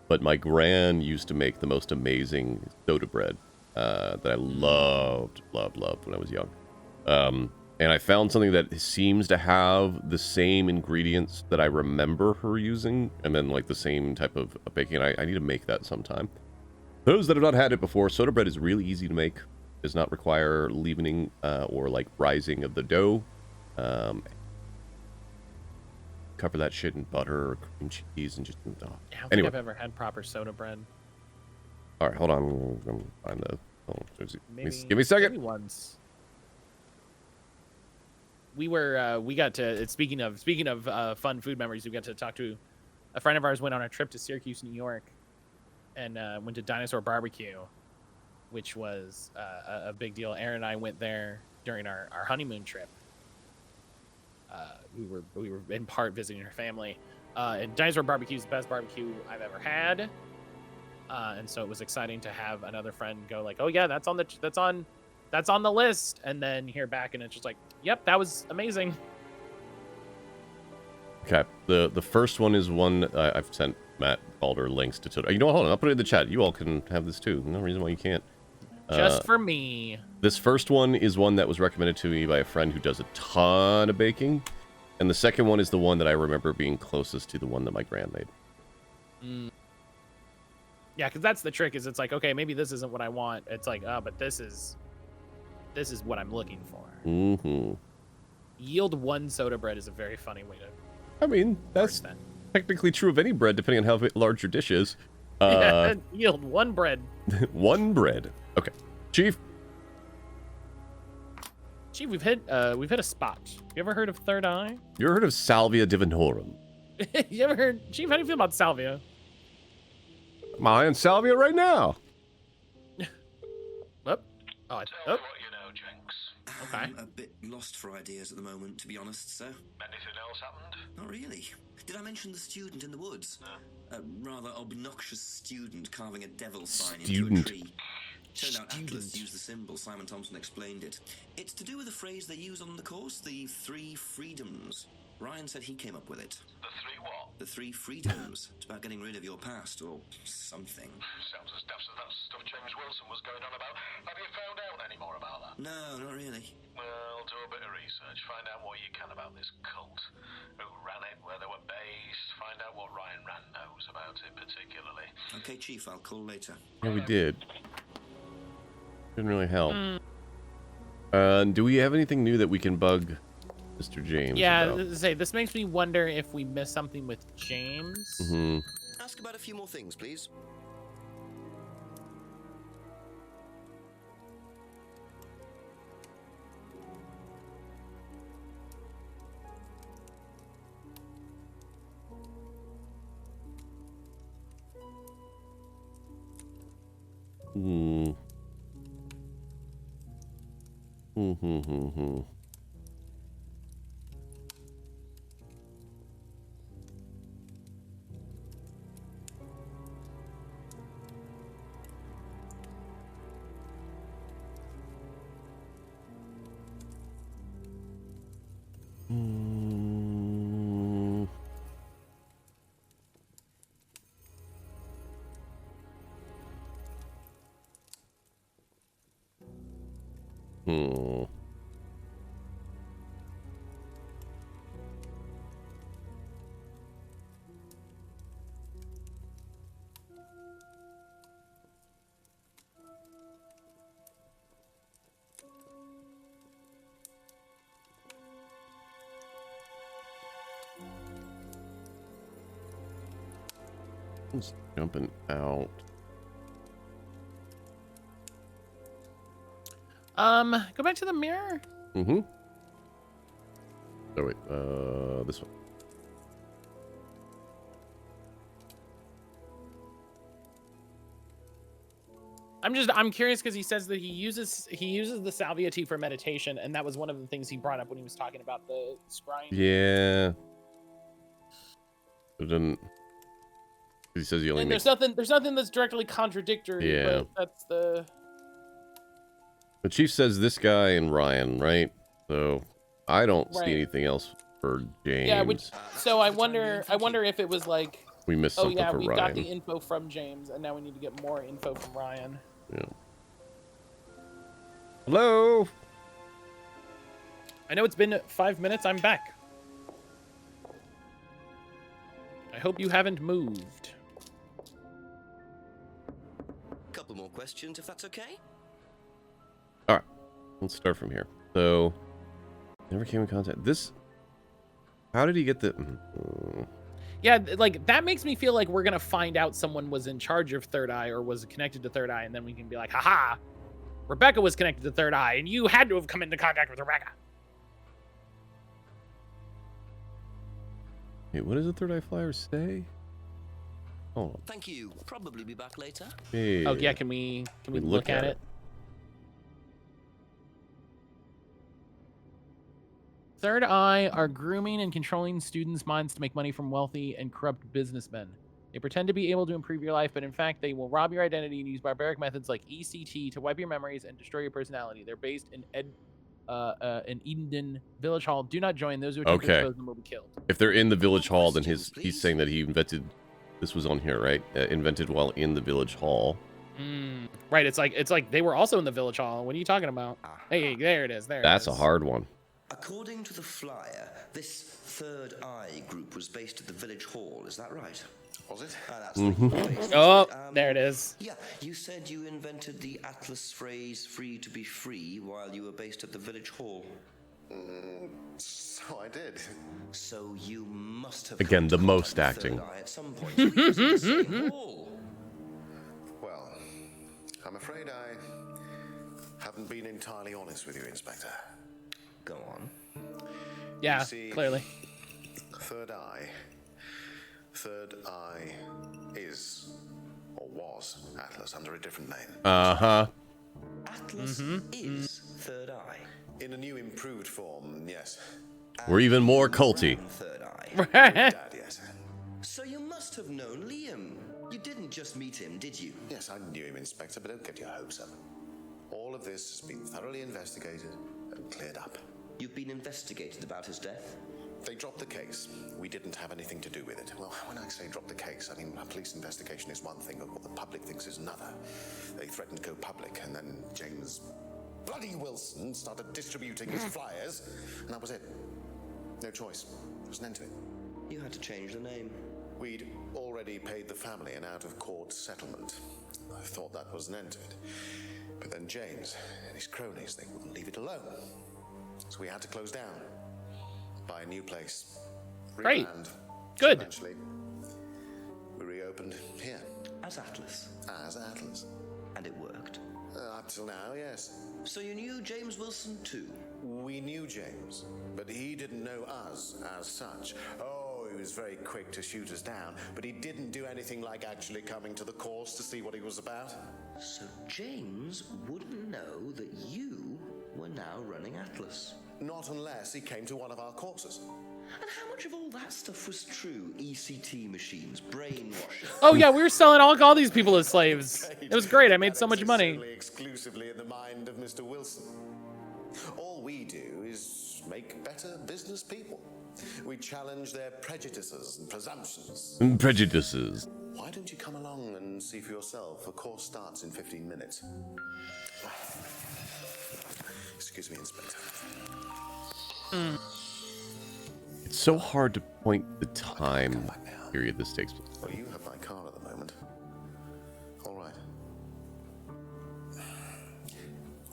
But my gran used to make the most amazing soda bread that I loved when I was young. And I found something that seems to have the same ingredients that I remember her using, and then like the same type of baking. I need to make that sometime. Those that have not had it before, soda bread is really easy to make. Does not require leavening or like rising of the dough. Cover that shit in butter or cream cheese and just. Oh. I don't think I've ever had proper soda bread. All right, hold on. I'm gonna find the. Give me a second. Maybe once. We got to. Speaking of fun food memories, we got to talk to a friend of ours. Went on a trip to Syracuse, New York, and went to Dinosaur Barbecue, which was a big deal. Aaron and I went there during our honeymoon trip. We were in part visiting her family, and Dinosaur Barbecue is the best barbecue I've ever had, and so it was exciting to have another friend go like, "Oh yeah, that's on the list," and then hear back and it's just like, "Yep, that was amazing." Okay, the first one is one I've sent MattCaulder links to. You know what? Hold on, I'll put it in the chat. You all can have this too. No reason why you can't. Just for me. This first one is one that was recommended to me by a friend who does a ton of baking. And the second one is the one that I remember being closest to the one that my gran made. Yeah, because that's the trick, is it's like, okay, maybe this isn't what I want. It's like, oh, but this is what I'm looking for. Mm-hmm. Yield one soda bread is a very funny way to... I mean, that's technically true of any bread, depending on how large your dish is. Yield one bread. One bread. Okay. Chief? Chief, we've hit a spot. You ever heard of Third Eye? You ever heard of Salvia divinorum? You ever heard... Chief, how do you feel about salvia? I'm on salvia right now. What you know, Jenks? Okay. I'm a bit lost for ideas at the moment, to be honest, sir. Anything else happened? Not really. Did I mention the student in the woods? No. A rather obnoxious student carving a devil sign into a tree. Turned out Atlas used the symbol. Simon Thompson explained it. It's to do with a phrase they use on the course, the 3 freedoms. Ryan said he came up with it. The 3 what? The 3 freedoms. It's about getting rid of your past, or something. Sounds as daft as that stuff James Wilson was going on about. Have you found out any more about that? No, not really. Well, do a bit of research. Find out what you can about this cult. Who ran it, where they were based. Find out what Ryan Rand knows about it particularly. Okay, Chief, I'll call later. Yeah, we did. Didn't really help. Do we have anything new that we can bug Mr. James about? This makes me wonder if we missed something with James. Mm-hmm. Ask about a few more things, please. It's jumping out. Go back to the mirror. Mm-hmm. Oh wait, this one. I'm curious because he says that he uses the salvia tea for meditation, and that was one of the things he brought up when he was talking about the scrying. Yeah. It didn't. He says he only And makes. there's nothing that's directly contradictory. Yeah. But that's the. The chief says this guy and Ryan, right? So I don't see anything else for James. Yeah. So I wonder if it was like. We missed something for we Ryan. got the info from James, and now we need to get more info from Ryan. Yeah. Hello. I know it's been 5 minutes. I'm back. I hope you haven't moved. Couple more questions, if that's okay. All right. Let's start from here. So, never came in contact. This. How did he get the? Yeah, like that makes me feel like we're gonna find out someone was in charge of Third Eye or was connected to Third Eye, and then we can be like, haha, Rebecca was connected to Third Eye, and you had to have come into contact with Rebecca. Wait, what does the Third Eye Flyer say? Oh. Thank you. Probably be back later. Hey. Oh yeah, can we look at it? Third Eye are grooming and controlling students' minds to make money from wealthy and corrupt businessmen. They pretend to be able to improve your life, but in fact, they will rob your identity and use barbaric methods like ECT to wipe your memories and destroy your personality. They're based in Edendon Village Hall. Do not join. Those who attempt to expose them will be killed. If they're in the village hall, then he's saying that he invented. This was on here, right? Invented while in the village hall. Right. It's like they were also in the village hall. What are you talking about? Hey, there it is. That's a hard one. According to the flyer, this Third Eye group was based at the village hall. Is that right? Was it? That's the place. Oh, there it is. Yeah, you said you invented the Atlas phrase "free to be free" while you were based at the village hall. So I did. So you must have Again, the most acting. Third Eye at some point. So you was in the same hall. Well, I'm afraid I haven't been entirely honest with you, Inspector. Go on. Yeah, You see, clearly. Third Eye is, or was, Atlas under a different name. Uh-huh. Atlas is Third Eye. In a new improved form, yes. We're even more culty. Third Eye. Dad, yes. So you must have known Liam. You didn't just meet him, did you? Yes, I knew him, Inspector, but don't get your hopes up. All of this has been thoroughly investigated and cleared up. You've been investigated about his death? They dropped the case. We didn't have anything to do with it. Well, when I say drop the case, I mean a police investigation is one thing, but what the public thinks is another. They threatened to go public, and then James bloody Wilson started distributing his flyers, and that was it. No choice. There was an end to it. You had to change the name. We'd already paid the family an out-of-court settlement. I thought that was an end to it. But then James and his cronies, they wouldn't leave it alone. So we had to close down. Buy a new place. Great. Rebrand. Good. Eventually, we reopened here. As Atlas. As Atlas. And it worked. Up till now, yes. So you knew James Wilson too? We knew James, but he didn't know us as such. Oh, he was very quick to shoot us down, but he didn't do anything like actually coming to the course to see what he was about. So James wouldn't know that you were now running Atlas? Not unless he came to one of our courses. And how much of all that stuff was true? ECT machines, brainwashing. Oh yeah, we were selling all these people as slaves. It was great. I made so much money. Only exclusively in the mind of Mr. Wilson. All we do is make better business people. We challenge their prejudices and presumptions. Prejudices. Why don't you come along and see for yourself? The course starts in 15 minutes. Excuse me, Inspector. It's so hard to point the time period this takes place. Well, you have my car at the moment. All right.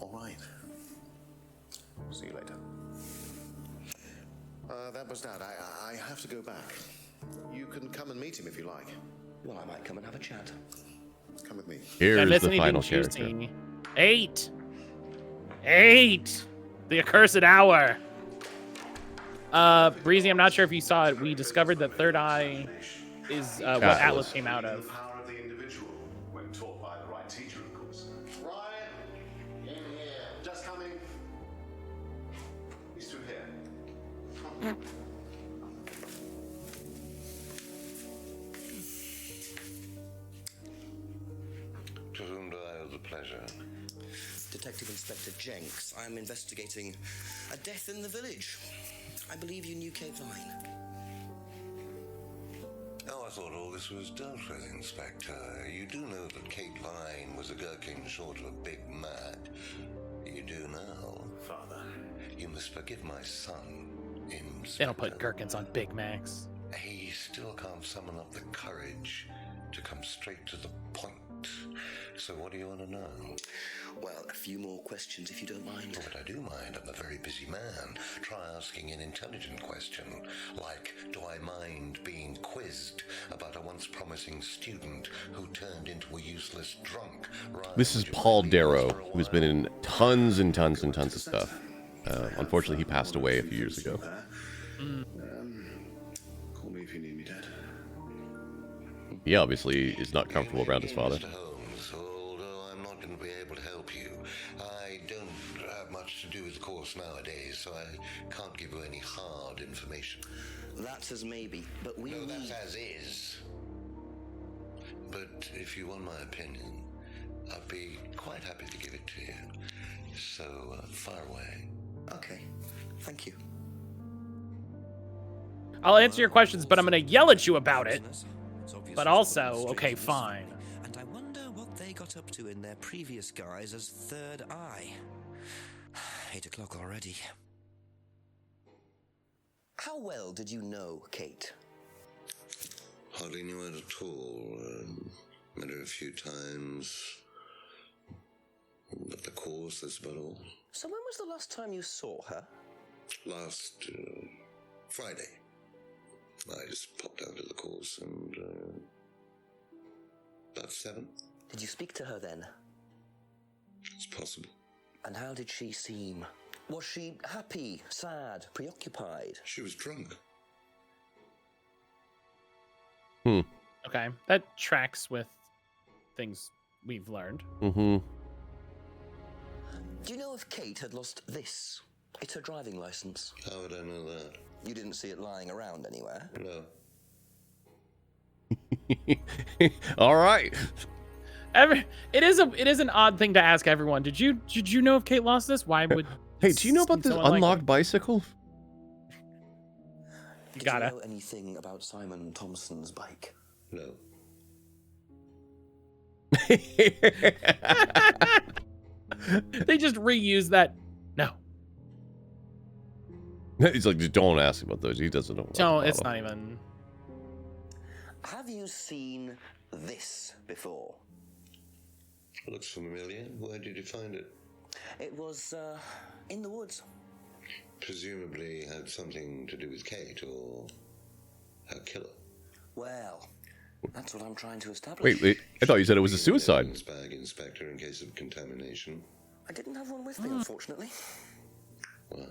All right. See you later. That was Dad. I have to go back. You can come and meet him if you like. Well, I might come and have a chat. Come with me. Here's the anything final character. juicy. 8. 8. The accursed hour. Breezy, I'm not sure if you saw it. We discovered that Third Eye is what Atlas came out of. Power of the individual when taught by the right teacher, of course. Ryan, in here. Just coming. He's through here. To whom do I owe the pleasure? Detective Inspector Jenks. I'm investigating a death in the village. I believe you knew Kate Vine. Oh, I thought all this was dealt with, Inspector. You do know that Kate Vine was a gherkin short of a Big Mac. You do now. Father. You must forgive my son, Inspector. They don't put gherkins on Big Macs. He still can't summon up the courage to come straight to the point. So what do you want to know? Well, a few more questions if you don't mind. Oh, but I do mind. I'm a very busy man. Try asking an intelligent question, like, do I mind being quizzed about a once promising student who turned into a useless drunk? This is Paul Darrow, who's been in tons and tons and tons of stuff. Unfortunately, he passed away a few years ago. Call me if you need me, Dad. He obviously is not comfortable around his father. Mr. Holmes, although I'm not going to be able to help you, I don't have much to do with the course nowadays, so I can't give you any hard information. That's as maybe, but we No, that's need... as is. But if you want my opinion, I'd be quite happy to give it to you. So, fire away. Okay, thank you. I'll answer your questions, but I'm going to yell at you about it. But also, okay, fine. And I wonder what they got up to in their previous guise as Third Eye. 8 o'clock already. How well did you know Kate? Hardly knew her at all. Met her a few times. At the course, that's about all. So when was the last time you saw her? Last Friday. I just popped out of the course and about 7. Did you speak to her then? It's possible. And how did she seem? Was she happy, sad, preoccupied? She was drunk. Okay, that tracks with things we've learned. Mm-hmm. Do you know if Kate had lost this? It's her driving license. How would I know that? You didn't see it lying around anywhere? No. All right. It is an odd thing to ask everyone. Did you know if Kate lost this? Why would? Hey, do you know about this someone unlocked bicycle? Did Gotta. you know anything about Simon Thompson's bike? No. They just reuse that. No, He's like, don't ask about those. He doesn't know. don't. It's not even. Have you seen this before? Looks familiar. Where did you find it? It was in the woods. Presumably had something to do with Kate or her killer. Well, that's what I'm trying to establish. Wait. I thought you said it was a suicide. Evidence bag, Inspector, in case of contamination. I didn't have one with me, unfortunately. Well,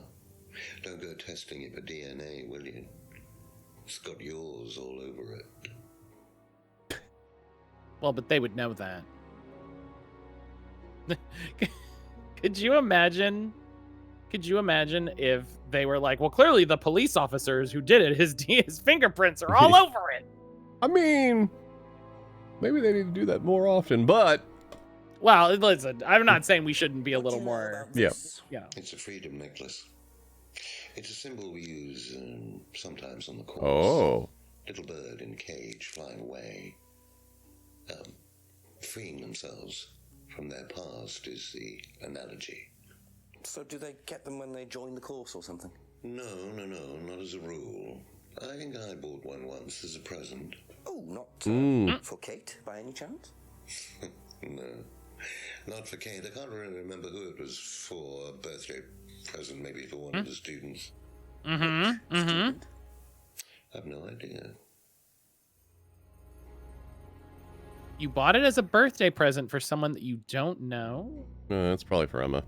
don't go testing it for DNA, will you? It's got yours all over it. Well, but they would know that. Could you imagine? Could you imagine if they were like, well, clearly the police officers who did it, his fingerprints are all over it. I mean, maybe they need to do that more often, but... Well, listen, I'm not saying we shouldn't be a little more... Yeah. It's a freedom necklace. It's a symbol we use sometimes on the course. Oh. Little bird in cage flying away. Freeing themselves from their past is the analogy. So do they get them when they join the course or something? No, not as a rule. I think I bought one once as a present. Oh, not for Kate, by any chance? No, not for Kate. I can't really remember who it was for. A birthday present, maybe for one of the students. Mm-hmm. Mm-hmm. I have no idea. You bought it as a birthday present for someone that you don't know? That's probably for Emma.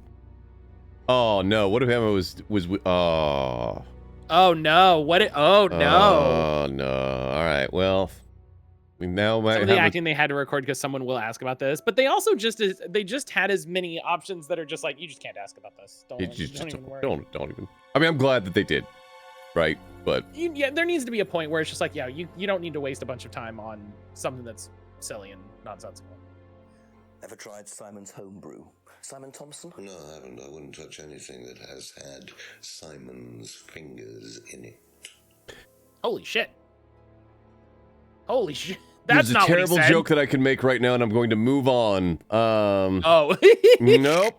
Oh no! What if Emma was? Oh. Oh no! What? Oh no! Oh no! All right. Well, we now might Some of have the acting they had to record because someone will ask about this, but they also just had as many options that are just like, you just can't ask about this. Don't even worry. Don't even. I mean, I'm glad that they did, right? But yeah, there needs to be a point where it's just like, yeah, you don't need to waste a bunch of time on something that's silly and nonsensical. Ever tried Simon's homebrew? Simon Thompson? No, I haven't. I wouldn't touch anything that has had Simon's fingers in it. Holy shit! Holy shit! That's there's not a terrible what he said. joke that I can make right now, and I'm going to move on. Oh. Nope.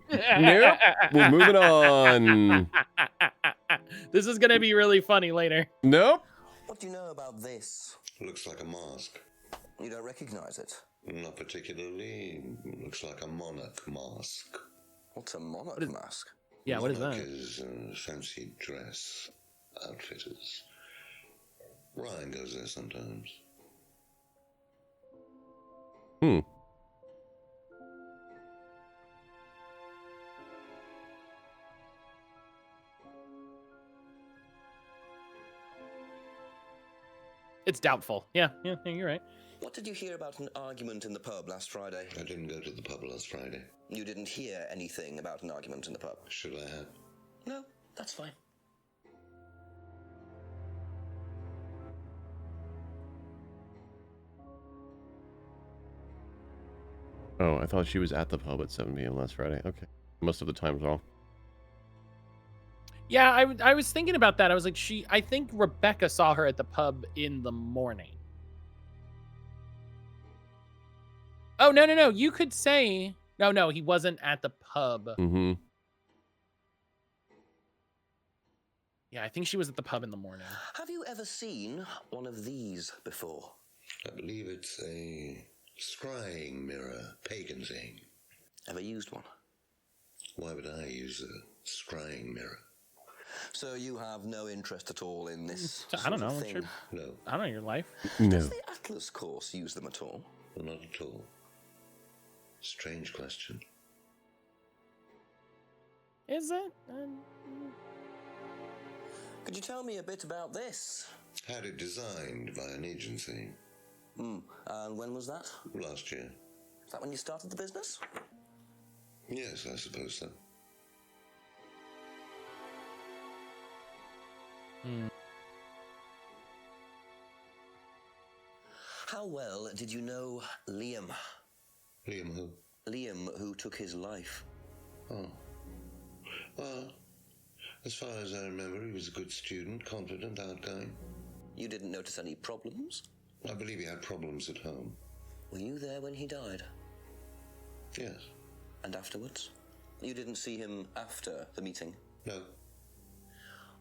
We're moving on. This is gonna be really funny later. Nope. What do you know about this? Looks like a mask. You don't recognize it? Not particularly. Looks like a monarch mask. What's a monarch mask? Yeah, what is that? Monarch is fancy dress outfitters. Ryan goes there sometimes. It's doubtful. Yeah, you're right. What did you hear about an argument in the pub last Friday? I didn't go to the pub last Friday. You didn't hear anything about an argument in the pub? Should I have? No, that's fine. Oh, I thought she was at the pub at 7 p.m. last Friday. Okay. Must have the times wrong. Yeah, I was thinking about that. I was like, I think Rebecca saw her at the pub in the morning. Oh, no. You could say, no, he wasn't at the pub. Mm-hmm. Yeah, I think she was at the pub in the morning. Have you ever seen one of these before? I believe it's a scrying mirror, pagan thing. Ever used one? Why would I use a scrying mirror? So you have no interest at all in this I don't know. thing? Sure. No. I don't know your life. No. Does the Atlas course use them at all? Not at all. Strange question. Is it? Could you tell me a bit about this? Had it designed by an agency. And when was that? Last year. Is that when you started the business? Yes, I suppose so. How well did you know Liam? Liam who? Liam, who took his life. Oh. Well, as far as I remember, he was a good student, confident, outgoing. You didn't notice any problems? I believe he had problems at home. Were you there when he died? Yes. And afterwards? You didn't see him after the meeting? No.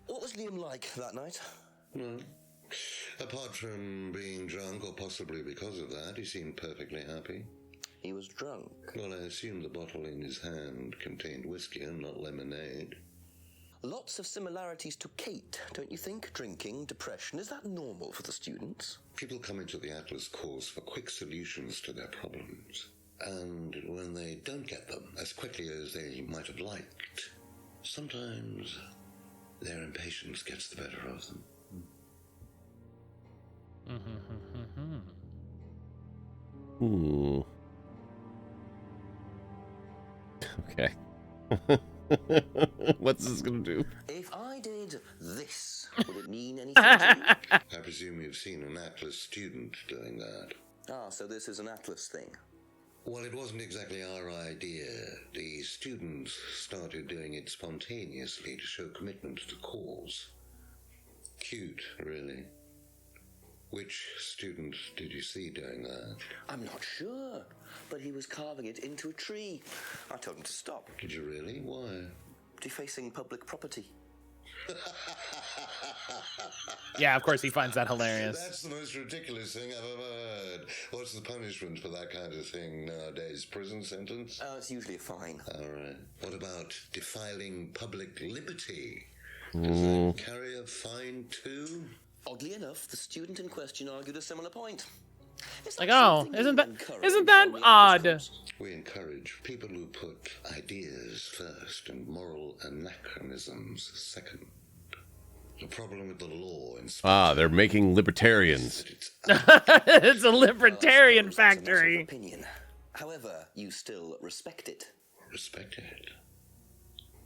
What was Liam like that night? No. Apart from being drunk, or possibly because of that, he seemed perfectly happy. He was drunk? Well, I assume the bottle in his hand contained whiskey and not lemonade. Lots of similarities to Kate, don't you think? Drinking, depression, is that normal for the students? People come into the Atlas course for quick solutions to their problems. And when they don't get them as quickly as they might have liked, sometimes their impatience gets the better of them. Okay. What's this gonna do? If I did this, would it mean anything to you? I presume you've seen an Atlas student doing that. Ah, so this is an Atlas thing. Well, it wasn't exactly our idea. The students started doing it spontaneously to show commitment to the cause. Cute, really. Which student did you see doing that? I'm not sure, but he was carving it into a tree. I told him to stop. Did you really? Why? Defacing public property. Yeah, of course he finds that hilarious. That's the most ridiculous thing I've ever heard. What's the punishment for that kind of thing nowadays? Prison sentence? It's usually a fine. All right. What about defiling public liberty? Does that carry a fine too? Oddly enough, the student in question argued a similar point. It's Like, not oh, something isn't you that encourage isn't that on the odd? course. We encourage people who put ideas first and moral anachronisms second. The problem with the law in They're making libertarians. It's a libertarian factory. Opinion. However, you still respect it. Respect it.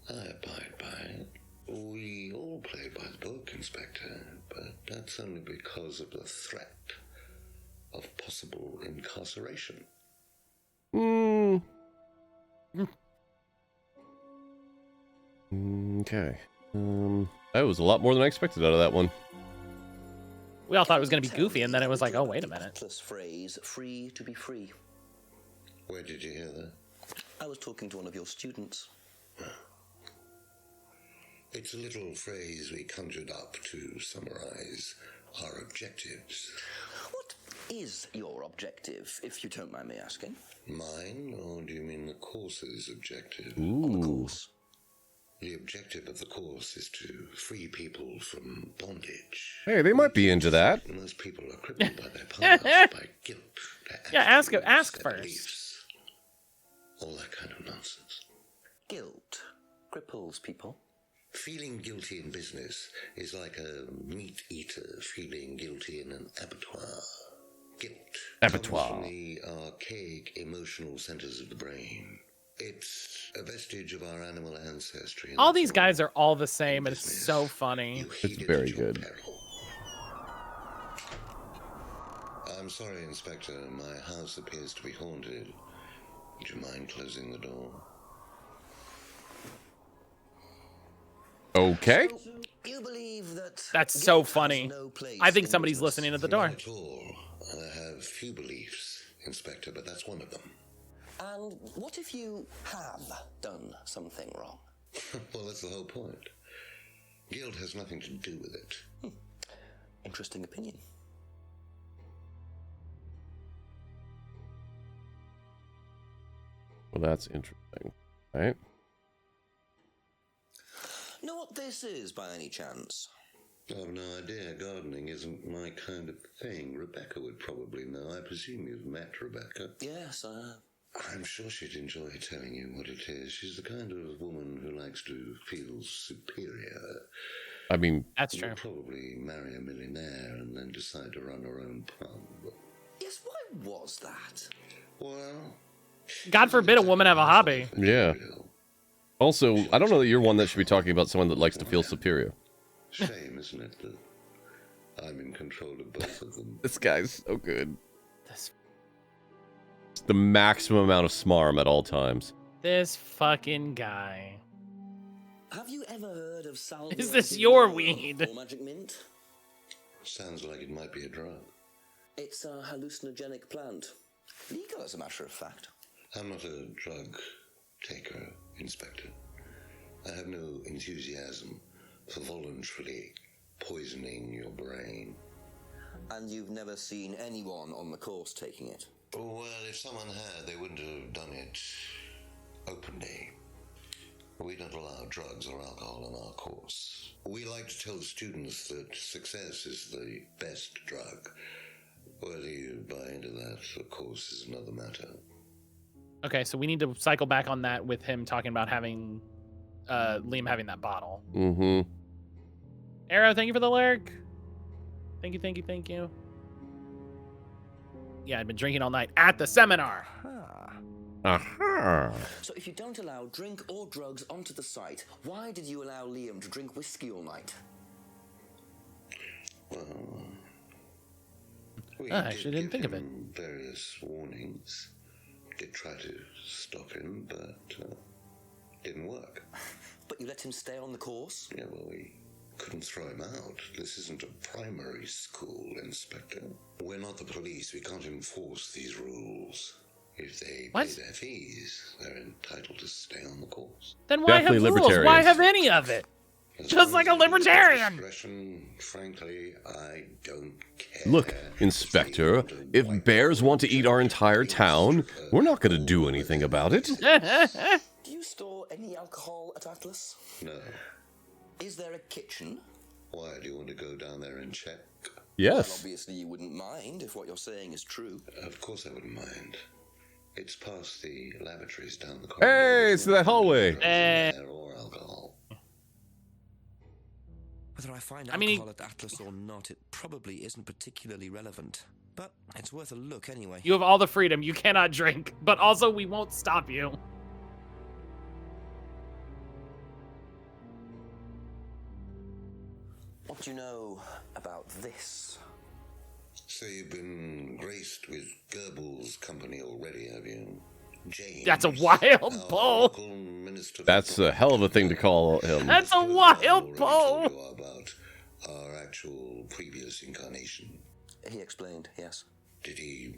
I abide by it. We all play by the book, Inspector, but that's only because of the threat of possible incarceration. Okay. That was a lot more than I expected out of that one. We all thought it was going to be goofy, and then it was like, oh, wait a minute. Plus phrase, free to be free. Where did you hear that? I was talking to one of your students. It's a little phrase we conjured up to summarize our objectives. What is your objective, if you don't mind me asking? Mine, or do you mean the course's objective? On the course. The objective of the course is to free people from bondage. Hey, they might be into that. Most people are crippled by their past, by guilt. Yeah, ask their first. beliefs, all that kind of nonsense. Guilt cripples people. Feeling guilty in business is like a meat eater feeling guilty in an abattoir. Guilt Abattoir. comes from the archaic emotional centers of the brain. It's a vestige of our animal ancestry. All these guys are all the same, and it's so funny. It's very good. I'm sorry, Inspector. My house appears to be haunted. Would you mind closing the door? Okay. So, you believe that That's so guilt has funny. no place I think in somebody's business? listening at the door. Not at all. I have few beliefs, Inspector, but that's one of them. And what if you have done something wrong? Well, that's the whole point. Guilt has nothing to do with it. Interesting opinion. Well, that's interesting. Right? Know what this is by any chance? I've no idea. Gardening isn't my kind of thing. Rebecca would probably know. I presume you've met Rebecca. Yes, I'm sure she'd enjoy telling you what it is. She's the kind of woman who likes to feel superior. I mean, That's true. She'll probably marry a millionaire and then decide to run her own pub. Yes, why was that? Well, God forbid a woman have a hobby. yeah. Also, I don't know that you're one that should be talking about someone that likes to feel superior. shame, isn't it, that I'm in control of both of them? This guy's so good. This The maximum amount of smarm at all times. this fucking guy. Have you ever heard of salvia? Is this your weed? Or magic mint? Sounds like it might be a drug. It's a hallucinogenic plant. Legal, as a matter of fact. I'm not a drug taker, Inspector. I have no enthusiasm for voluntarily poisoning your brain. And you've never seen anyone on the course taking it? Well, if someone had, they wouldn't have done it openly. We don't allow drugs or alcohol on our course. We like to tell students that success is the best drug. Whether you buy into that, of course, is another matter. Okay, so we need to cycle back on that with him talking about having Liam having that bottle. Mm-hmm. Arrow, thank you for the lyric. Thank you. Yeah, I'd been drinking all night at the seminar. Aha. So if you don't allow drink or drugs onto the site, why did you allow Liam to drink whiskey all night? Well, we I actually didn't give think of it. him various warnings. Did try to stop him, but didn't work. But you let him stay on the course? Yeah, well, we couldn't throw him out. This isn't a primary school, Inspector. We're not the police. We can't enforce these rules. If they pay their fees, they're entitled to stay on the course. Then why have rules? Why have any of it? Just like a libertarian. Frankly, I don't care. Look, Inspector, if bears want to eat our entire town, we're not going to do anything about it. Do you store any alcohol at Atlas? No. Is there a kitchen? Why, do you want to go down there and check? Yes. Well, obviously you wouldn't mind if what you're saying is true. Of course I wouldn't mind. It's past the lavatories down the corridor. Hey, it's that hallway. Or alcohol. Whether I find alcohol at Atlas or not, it probably isn't particularly relevant. But it's worth a look anyway. You have all the freedom. You cannot drink, but also we won't stop you. What do you know about this? So you've been graced with Goebbels' company already, have you? James. That's a wild pull. That's a hell of a thing to call him. That's a wild pull. About our actual previous incarnation. He explained, yes. Did he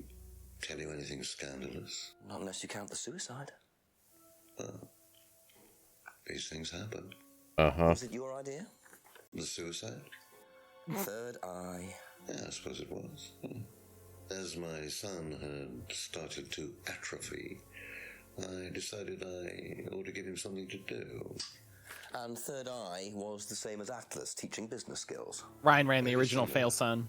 tell you anything scandalous? Not unless you count the suicide. Well, these things happen. Was it your idea? The suicide? Third eye. Yeah, I suppose it was. As my son had started to atrophy, I decided I ought to give him something to do. And Third Eye was the same as Atlas, teaching business skills. Ryan ran the original Fail Son.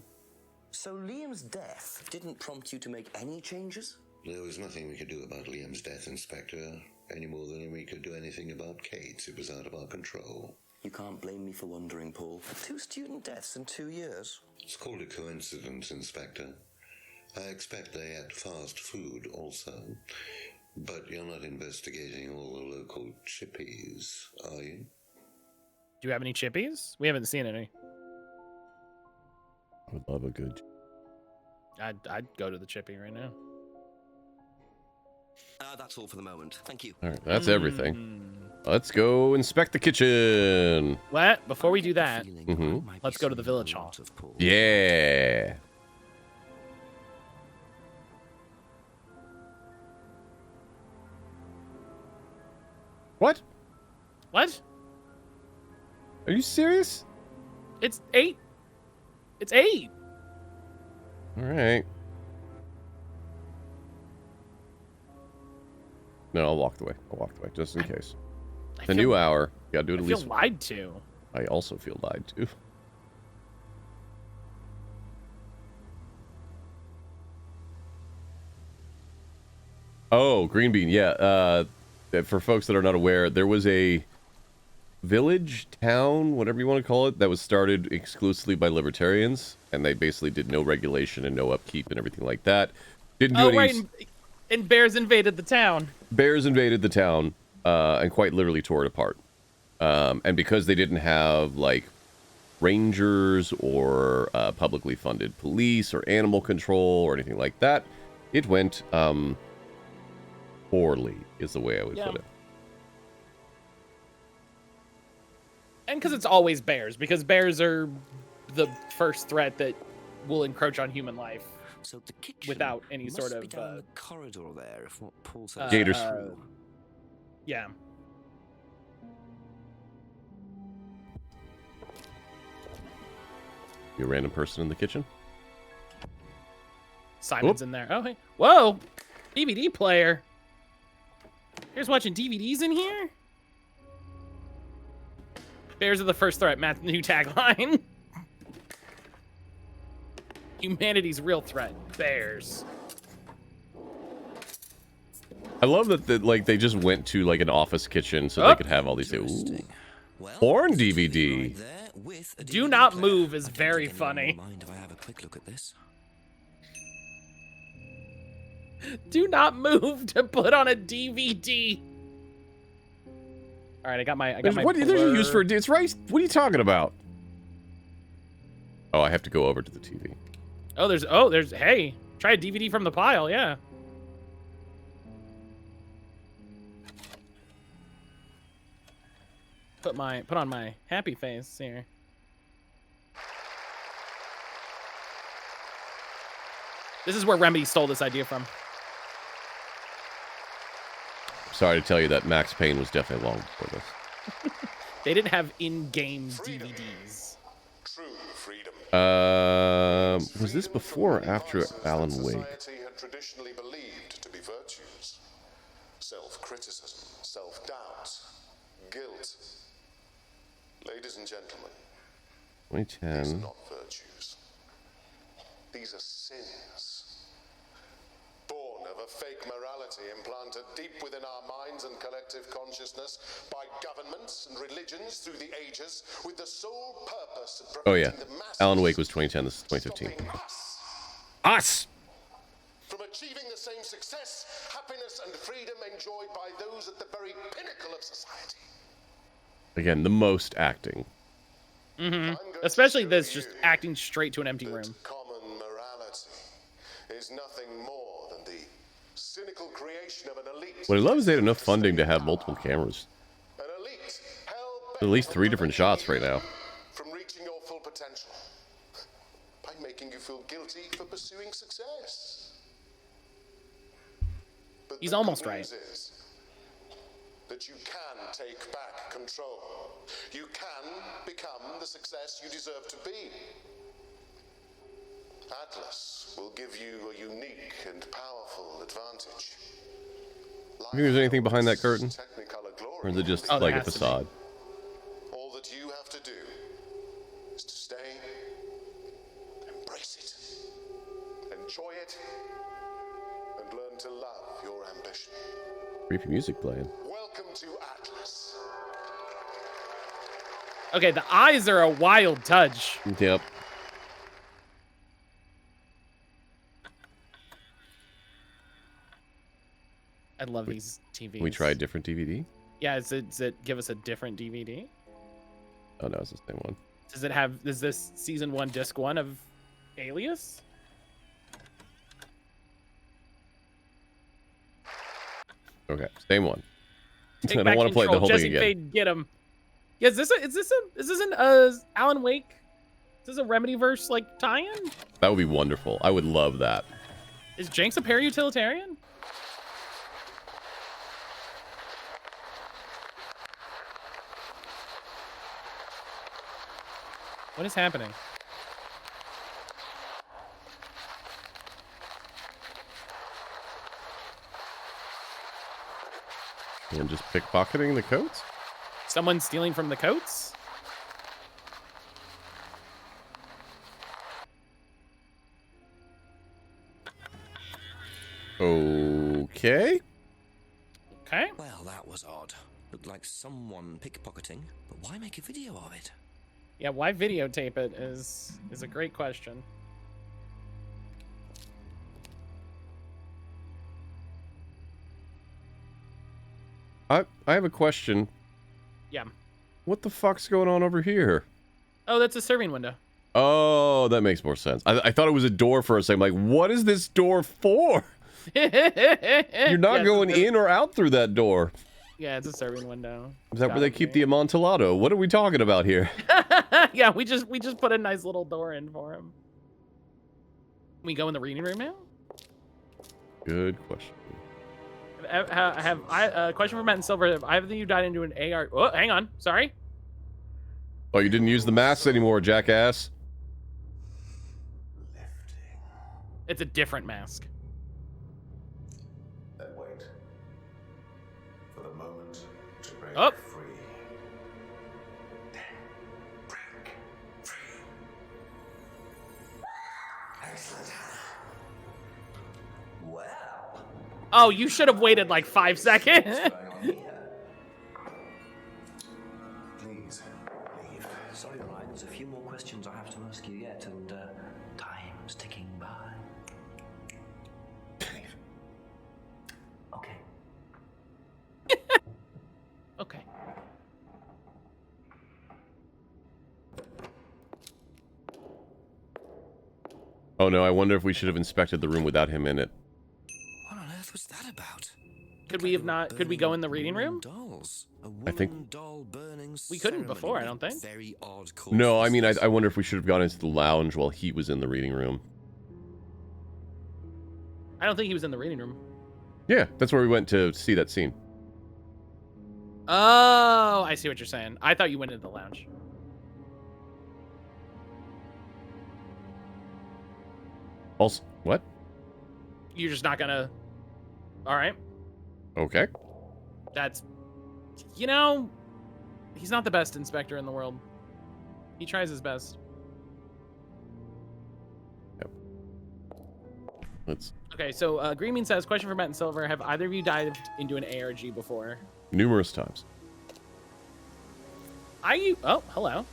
So Liam's death didn't prompt you to make any changes? There was nothing we could do about Liam's death, Inspector, any more than we could do anything about Kate's. It was out of our control. You can't blame me for wondering, Paul. 2 student deaths in 2 years. It's called a coincidence, Inspector. I expect they ate fast food also. But you're not investigating all the local chippies, are you? Do you have any chippies? We haven't seen any. I would love a good... I'd go to the chippy right now. That's all for the moment. Thank you. All right, that's everything. Let's go inspect the kitchen. What? Before we do that, let's go to the village hall. Yeah. What? What? Are you serious? It's 8. It's 8. All right. No, I'll walk the way. I'll walk the way, just in case. It's a new hour. You gotta do it at least. I feel lied to. I also feel lied to. Oh, green bean. Yeah. For folks that are not aware, there was a village, town, whatever you want to call it, that was started exclusively by libertarians, and they basically did no regulation and no upkeep and everything like that. Didn't do any... right. And bears invaded the town. Bears invaded the town, and quite literally tore it apart. And because they didn't have, like, rangers or publicly funded police or animal control or anything like that, it went poorly, is the way I would put it. And because it's always bears, because bears are the first threat that will encroach on human life. So the kitchen without any must sort of be down the corridor there, if what Paul says. Gators. Yeah. You a random person in the kitchen? Simon's in there. Oh, hey. Whoa! DVD player. Here's watching DVDs in here? Bears are the first threat. Matt's new tagline. Humanity's real threat. Bears. I love that like they just went to like an office kitchen so they could have all these. Ooh. Porn DVD. Do not move is very funny. Mind if I have a quick look at this? Do not move to put on a DVD. All right, I got my. What there's a use for it's right. What are you talking about? Oh, I have to go over to the TV. Oh, there's. Hey, try a DVD from the pile. Yeah. Put on my happy face here. This is where Remedy stole this idea from. Sorry to tell you that Max Payne was definitely long before this. They didn't have in-game DVDs. True freedom. Was this before or after Alan Wake? Society had traditionally believed to be virtues. Self-criticism, self-doubt, guilt. Ladies and gentlemen, these 2010. are not virtues. These are sins. Born of a fake morality implanted deep within our minds and collective consciousness by governments and religions through the ages with the sole purpose of Oh yeah, preventing the masses Alan Wake was 2010. This is 2015. stopping Us. from achieving the same success, happiness, and freedom enjoyed by those at the very pinnacle of society. Again, the most acting. Especially this, just acting straight to an empty room. Common morality is nothing more than the cynical creation of an elite. What I love is they had enough funding to have multiple cameras. An elite At least 3 different shots right now. from reaching your full potential by making you feel guilty for pursuing success. But He's the almost good right. news is that you can take back control. You can become the success you deserve to be. Atlas will give you a unique and powerful advantage. You think there's anything behind that curtain? Technicolor glory. Or is it just Oh, there like a has to be. facade? All that you have to do is to stay, embrace it, enjoy it, and learn to love your ambition. Creepy music playing. Welcome to Atlas. Okay, the eyes are a wild touch. Yep. I love these TVs. We tried different DVD? Yeah, does it give us a different DVD? Oh no, it's the same one. Does it have, is this season 1, disc 1 of Alias? Okay, same one. Take I back don't want to play the control. whole Jesse thing again. Fade, get him. Yeah, is this an Alan Wake? Is this a Remedy-verse like tie-in? That would be wonderful. I would love that. Is Jenks a para-utilitarian? What is happening? And just pickpocketing the coats? Someone stealing from the coats? Okay. Okay. Well, that was odd. Looked like someone pickpocketing, but why make a video of it? Yeah, why videotape it is a great question. I have a question. Yeah. What the fuck's going on over here? Oh, that's a serving window. Oh, that makes more sense. I thought it was a door for a second. I'm like, what is this door for? You're not going in or out through that door. Yeah, it's a serving window. Is that where they keep the Amontillado? What are we talking about here? Yeah, we just put a nice little door in for him. We go in the reading room now? Good question. I have a question for Matt and Silver. Have either of you died into an AR? Oh, hang on. Sorry. Oh, you didn't use the masks anymore, jackass. It's a different mask. Then wait for the moment to break Oh. free. Then break free. Excellent. Well, Oh, you should have waited like 5 seconds. Please leave. sorry, Ryan, there's a few more questions I have to ask you yet, and time's ticking by. Okay. Okay. Oh no, I wonder if we should have inspected the room without him in it. What on earth was that about? Could we have not? Could we go in the reading room? Dolls. A I think- woman doll burning We couldn't ceremony before, I with don't think. Very odd No, I mean, courses. I wonder if we should have gone into the lounge while he was in the reading room. I don't think he was in the reading room. Yeah, that's where we went to see that scene. Oh, I see what you're saying. I thought you went into the lounge. Also, what? You're just not gonna... All right. Okay. That's... You know, he's not the best inspector in the world. He tries his best. Yep. Let's... Okay, so Greenbean says, question for Matt and Silver. Have either of you dived into an ARG before? Numerous times. Oh, hello.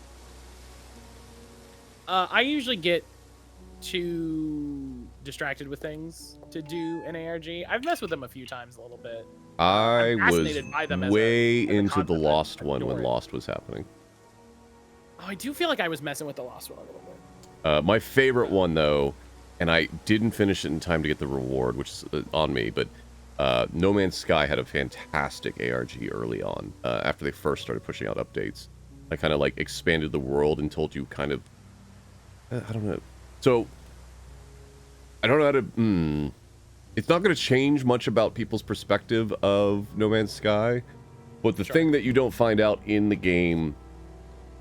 I usually get too distracted with things to do an ARG. I've messed with them a few times a little bit. I was by them way as a into the concept. Lost I one when adore it. Lost was happening. Oh, I do feel like I was messing with the Lost one a little bit. My favorite one, though, and I didn't finish it in time to get the reward, which is on me, but No Man's Sky had a fantastic ARG early on, after they first started pushing out updates. I kind of, like, expanded the world and told you kind of... I don't know. So, I don't know how to... It's not going to change much about people's perspective of No Man's Sky, but the thing that you don't find out in the game,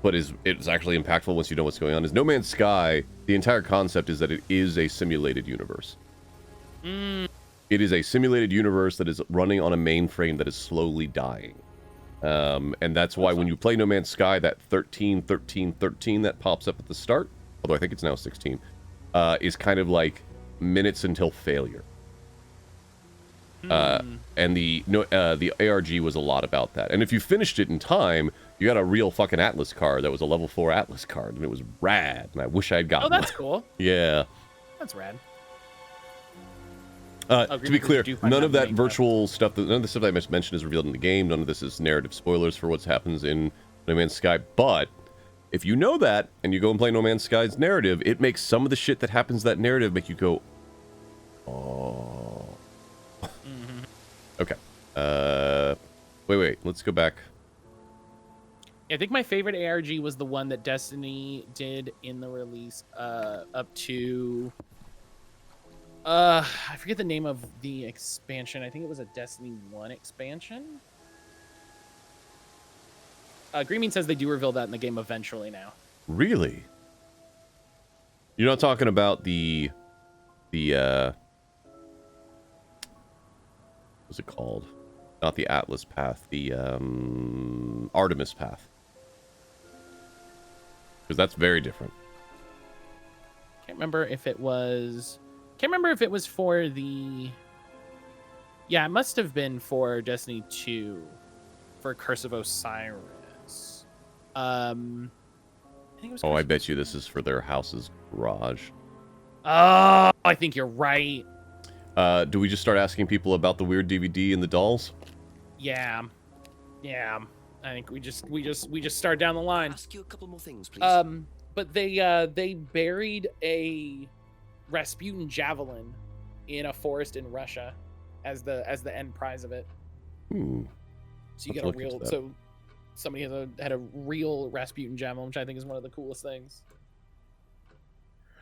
but it's actually impactful once you know what's going on, is No Man's Sky, the entire concept is that it is a simulated universe. It is a simulated universe that is running on a mainframe that is slowly dying. And that's why when you play No Man's Sky, that 13, 13, 13 that pops up at the start, although I think it's now 16, is kind of like minutes until failure. And the ARG was a lot about that. And if you finished it in time, you got a real fucking Atlas card that was a level 4 Atlas card, and it was rad, and I wish I'd gotten Oh, that's one. cool. Yeah. That's rad. To be clear, none of that virtual stuff, none of the stuff I mentioned is revealed in the game. None of this is narrative spoilers for what happens in No Man's Sky. But if you know that, and you go and play No Man's Sky's narrative, it makes some of the shit that happens in that narrative make you go, oh. Okay. Wait. Let's go back. I think my favorite ARG was the one that Destiny did in the release up to... I forget the name of the expansion. I think it was a Destiny 1 expansion. Greenbean says they do reveal that in the game eventually now. Really? You're not talking about the what's it called? Not the Atlas path, the Artemis path. Because that's very different. Can't remember if it was for the... Yeah, it must have been for Destiny 2 for Curse of Osiris. I think it was I bet you this is for their house's garage. Oh, I think you're right. Do we just start asking people about the weird DVD and the dolls? Yeah. I think we just start down the line. Ask you a couple more things, please. But they buried a Rasputin javelin in a forest in Russia as the end prize of it. So you get a real... So somebody had a real Rasputin javelin, which I think is one of the coolest things.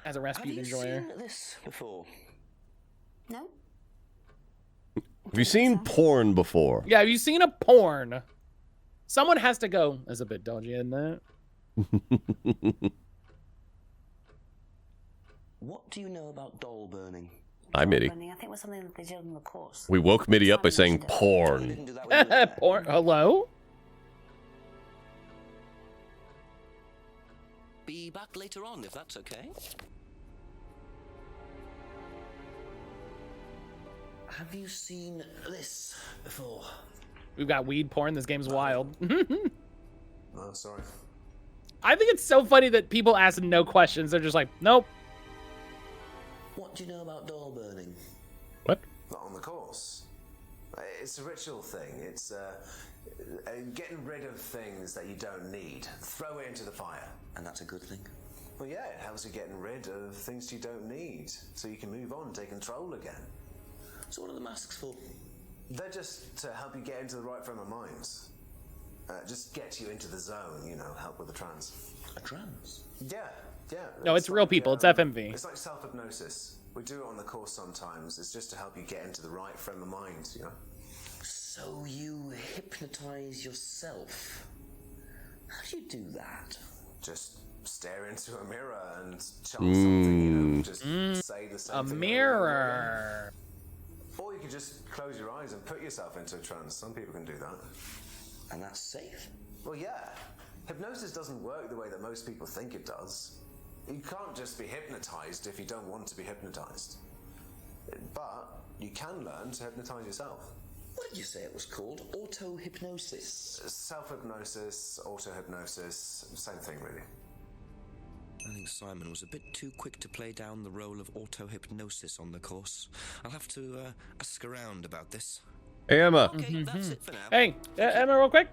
As a Rasputin enjoyer. Have you seen this before? No. Have you seen porn before? Yeah, have you seen a porn? Someone has to go. That's a bit dodgy, isn't it? What do you know about doll burning? Hi, Mitty. I think it was something that they did on the course. We woke Mitty up by saying porn. Porn? Hello? Be back later on, if that's okay. Have you seen this before? We've got weed porn. This game's wild. Oh, sorry. I think it's so funny that people ask no questions. They're just like, nope. What do you know about doll burning? What? Not on the course. It's a ritual thing. It's getting rid of things that you don't need. Throw it into the fire. And that's a good thing? Well, yeah, it helps you getting rid of things you don't need, so you can move on and take control again. So what are the masks for? They're just to help you get into the right frame of mind. Just get you into the zone, help with the trance. A trance? Yeah. No, it's real people. It's FMV. It's like self-hypnosis. We do it on the course sometimes. It's just to help you get into the right frame of mind, you know? So you hypnotize yourself? How do you do that? Just stare into a mirror and chant something, you know? Just say the same thing. A mirror. Or you could just close your eyes and put yourself into a trance. Some people can do that. And that's safe? Well, yeah. Hypnosis doesn't work the way that most people think it does. You can't just be hypnotized if you don't want to be hypnotized. But you can learn to hypnotize yourself. What did you say it was called? Auto-hypnosis? Self-hypnosis, auto-hypnosis, same thing, really. I think Simon was a bit too quick to play down the role of auto-hypnosis on the course. I'll have to ask around about this. Hey, Emma. Okay, that's it for now. Hey, Emma, real quick.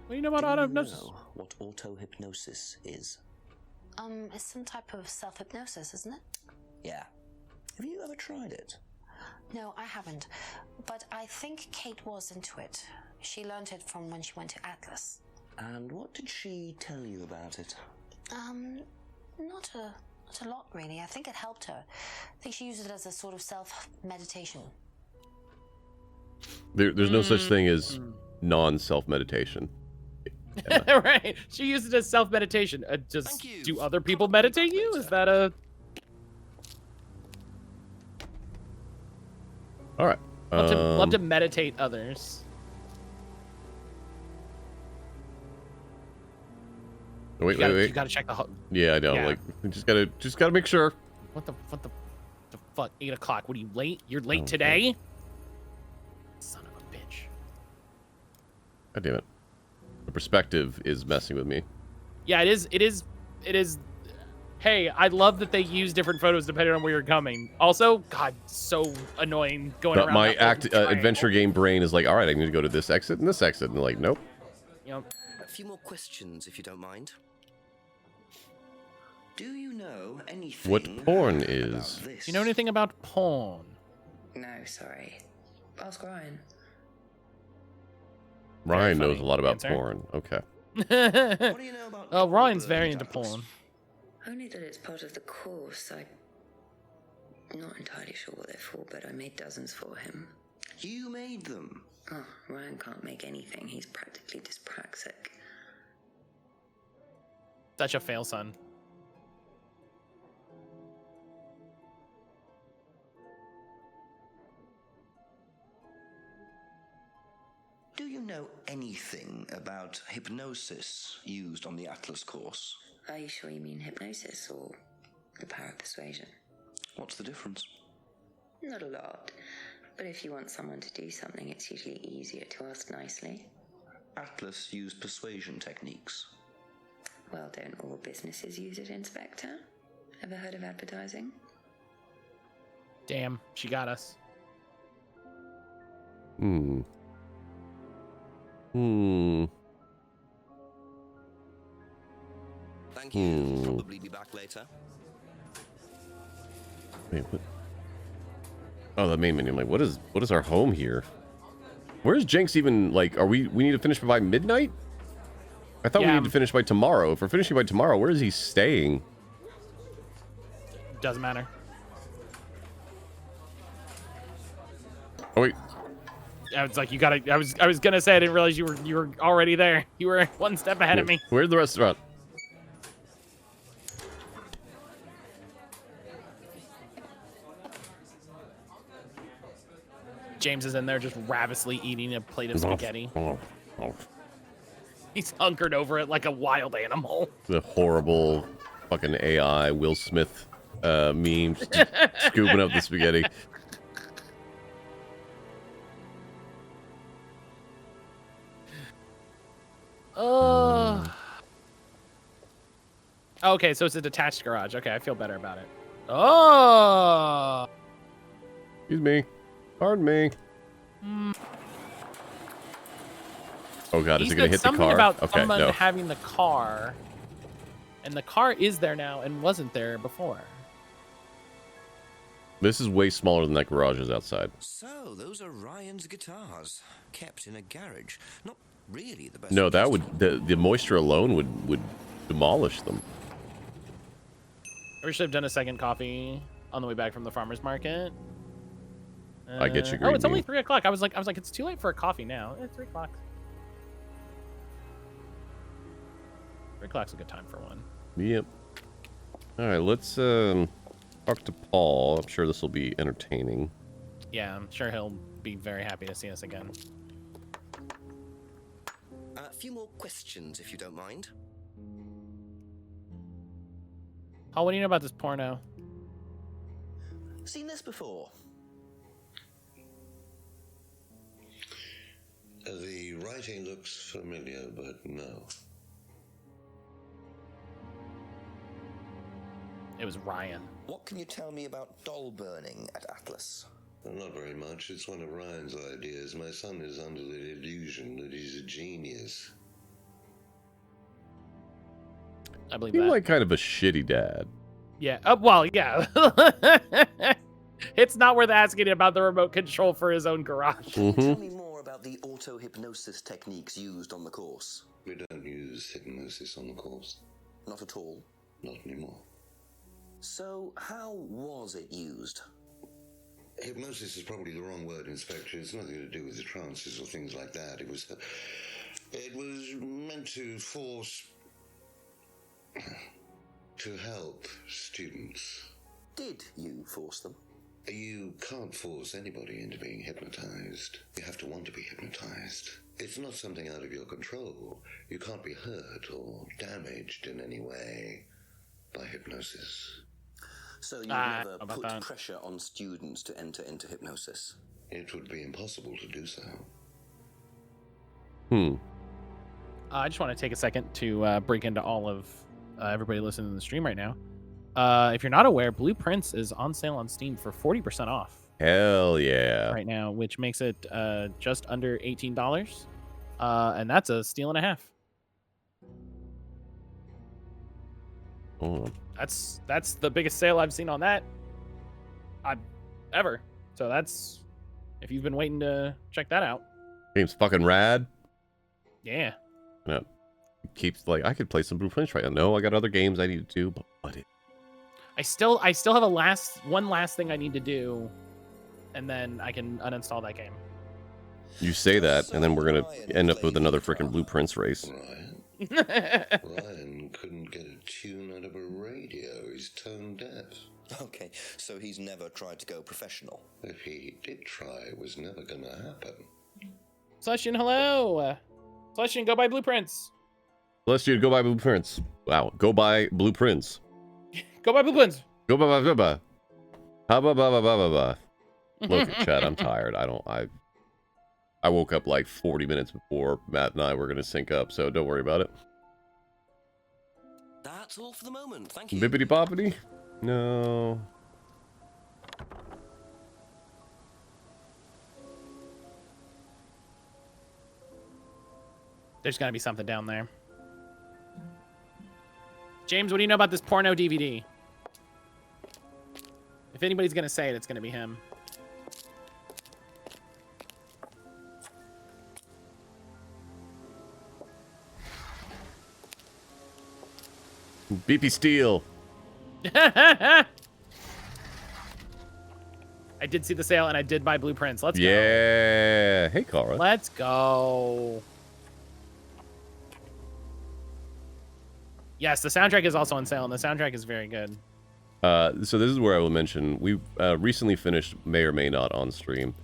What do you know about auto-hypnosis? Do you know what auto-hypnosis is? It's some type of self-hypnosis, isn't it? Yeah. Have you ever tried it? No, I haven't. But I think Kate was into it. She learned it from when she went to Atlas. And what did she tell you about it? Not a lot, really. I think it helped her. I think she used it as a sort of self-meditation. There's no such thing as non-self-meditation. Right. She used it as self-meditation. Just do other people meditate you? Is that a... All right. Love to meditate others. Wait. You gotta check the... Yeah, I know. Yeah. Like, just gotta make sure. What the fuck? 8 o'clock. What are you late? You're late today? Son of a bitch. God damn it. The perspective is messing with me. Yeah, it is. Hey, I love that they use different photos depending on where you're coming. Also, God, so annoying going around. My adventure game brain is like, all right, I need to go to this exit and this exit, and like, nope. Yep. A few more questions, if you don't mind. Do you know anything? What porn is? Do you know anything about porn? No, sorry. Ask Ryan. Ryan knows a lot about answer. porn. Okay. What do you know about? Oh, Ryan's very Atlas? into porn. Only that it's part of the course. I'm not entirely sure what they're for, but I made dozens for him. You made them. Oh, Ryan can't make anything. He's practically dyspraxic. Such a fail son. Do you know anything about hypnosis used on the Atlas course? Are you sure you mean hypnosis or the power of persuasion? What's the difference? Not a lot. But if you want someone to do something, it's usually easier to ask nicely. Atlas used persuasion techniques. Well, don't all businesses use it, Inspector? Ever heard of advertising? Damn, she got us. Thank you. I'll probably be back later. Wait, what? Oh, the main menu. I'm like, what is our home here? Where's Jenks even, like, we need to finish by midnight? I thought we need to finish by tomorrow. If we're finishing by tomorrow, where is he staying? Doesn't matter. Oh, wait. I was like, you gotta. I was gonna say I didn't realize you were already there. You were one step ahead of me. Where's the restaurant? James is in there just ravenously eating a plate of spaghetti. He's hunkered over it like a wild animal. The horrible fucking AI Will Smith meme, just scooping up the spaghetti. Okay, so it's a detached garage. Okay, I feel better about it. Oh. Excuse me. Pardon me. Oh god, is it gonna hit the car? About Okay, someone no. having the car, and the car is there now and wasn't there before. This is way smaller than that garage is outside. So, those are Ryan's guitars, kept in a garage. Not really the best. No, that would the moisture alone would demolish them. We should have done a second coffee on the way back from the farmer's market. I get you. Oh, it's only Green 3 o'clock. I was like, it's too late for a coffee now. It's 3 o'clock. 3 o'clock's a good time for one. Bean. Yep. All right, let's talk to Paul. I'm sure this will be entertaining. Yeah, I'm sure he'll be very happy to see us again. A few more questions, if you don't mind. Paul, what do you know about this porno? Seen this before? The writing looks familiar, but no. It was Ryan. What can you tell me about doll burning at Atlas? Not very much. It's one of Ryan's ideas. My son is under the illusion that he's a genius. I believe You're that. like kind of a shitty dad. Yeah. Well, yeah. It's not worth asking about the remote control for his own garage. Tell me more about the auto-hypnosis techniques used on the course. We don't use hypnosis on the course. Not at all. Not anymore. So, how was it used? Hypnosis is probably the wrong word, Inspector. It's nothing to do with the trances or things like that. It was meant to force... to help students. Did you force them? You can't force anybody into being hypnotized. You have to want to be hypnotized. It's not something out of your control. You can't be hurt or damaged in any way by hypnosis. So you never about put that. pressure on students to enter into hypnosis? It would be impossible to do so. I just want to take a second to break into all of everybody listening to the stream right now. If you're not aware, Blue Prince is on sale on Steam for 40% off Hell yeah. right now, which makes it just under $18. And that's a steal and a half. Oh. That's the biggest sale I've seen on that ever. So that's, if you've been waiting to check that out. Game's fucking rad. Yeah. No. It keeps like I could play some Blue Prince right now. No, I got other games I need to do, but I still have one last thing I need to do, and then I can uninstall that game. you say that, and then we're gonna end up with another freaking Blue Prince race. Ryan couldn't get a tune out of a radio. He's tone deaf. Okay, so he's never tried to go professional. If he did try, it was never gonna happen. Celestian, hello. Celestian, go buy Blueprints. Celestian, go buy Blue Prince. Wow, go buy Blue Prince. Go buy Blueprints. Go buy. Ha ba ba ba ba ba ba. Look, chat, I'm tired. I woke up like 40 minutes before Matt and I were gonna sync up, so don't worry about it. That's all for the moment. Thank you. Bippity boppity? No. There's gotta be something down there. James, what do you know about this porno DVD? If anybody's gonna say it, it's gonna be him. BP Steel. I did see the sale and I did buy Blueprints. Let's go. Yeah. Hey, Cara. Let's go. Yes, the soundtrack is also on sale, and the soundtrack is very good. So this is where I will mention, we recently finished May or May Not on stream.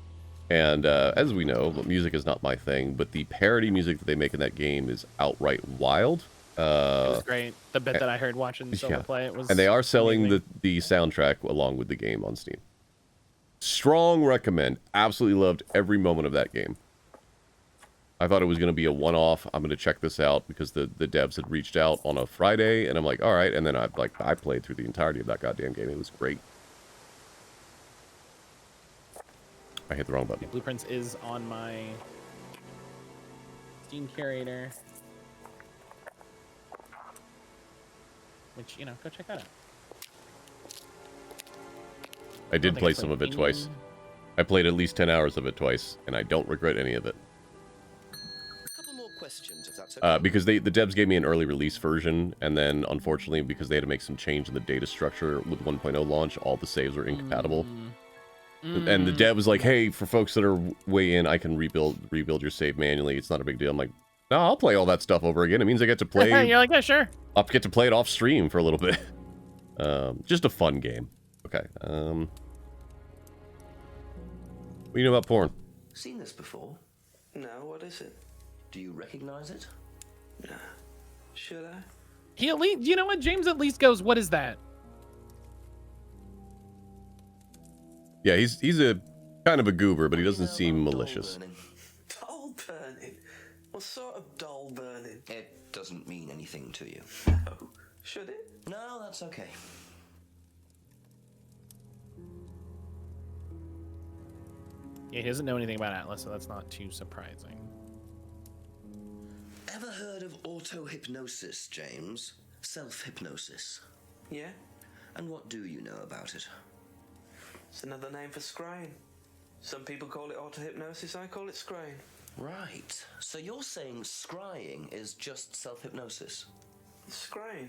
And as we know, music is not my thing, but the parody music that they make in that game is outright wild. It was great. The bit that I heard watching Silver play, it was. And they are selling amazing. the soundtrack along with the game on Steam. Strong recommend. Absolutely loved every moment of that game. I thought it was going to be a one-off. I'm going to check this out because the devs had reached out on a Friday, and I'm like, all right. And then I played through the entirety of that goddamn game. It was great. I hit the wrong button. Yeah, Blueprints is on my Steam curator. Which, go check that out. I did play some of it twice. I played at least 10 hours of it twice, and I don't regret any of it. questions, if that's okay. Because the devs gave me an early release version, and then unfortunately, because they had to make some change in the data structure with 1.0 launch, all the saves were incompatible. And the dev was like, "Hey, for folks that are way in, I can rebuild your save manually. It's not a big deal." I'm like, "No, I'll play all that stuff over again. It means I get to play." You're like, "Yeah, sure." I'll get to play it off stream for a little bit. Just a fun game. Okay. What do you know about porn? Seen this before? No, what is it? Do you recognize it? Nah. Should I? He at least, you know what? James at least goes, "What is that?" Yeah, he's a kind of a goober, but he doesn't seem malicious. Doll burning? What sort of doll burning? It doesn't mean anything to you. No. Should it? No, that's okay. Yeah, he doesn't know anything about Atlas, so that's not too surprising. Ever heard of auto-hypnosis, James? Self-hypnosis. Yeah? And what do you know about it? It's another name for scrying. Some people call it auto-hypnosis, I call it scrying. Right. So you're saying scrying is just self-hypnosis? Scrying?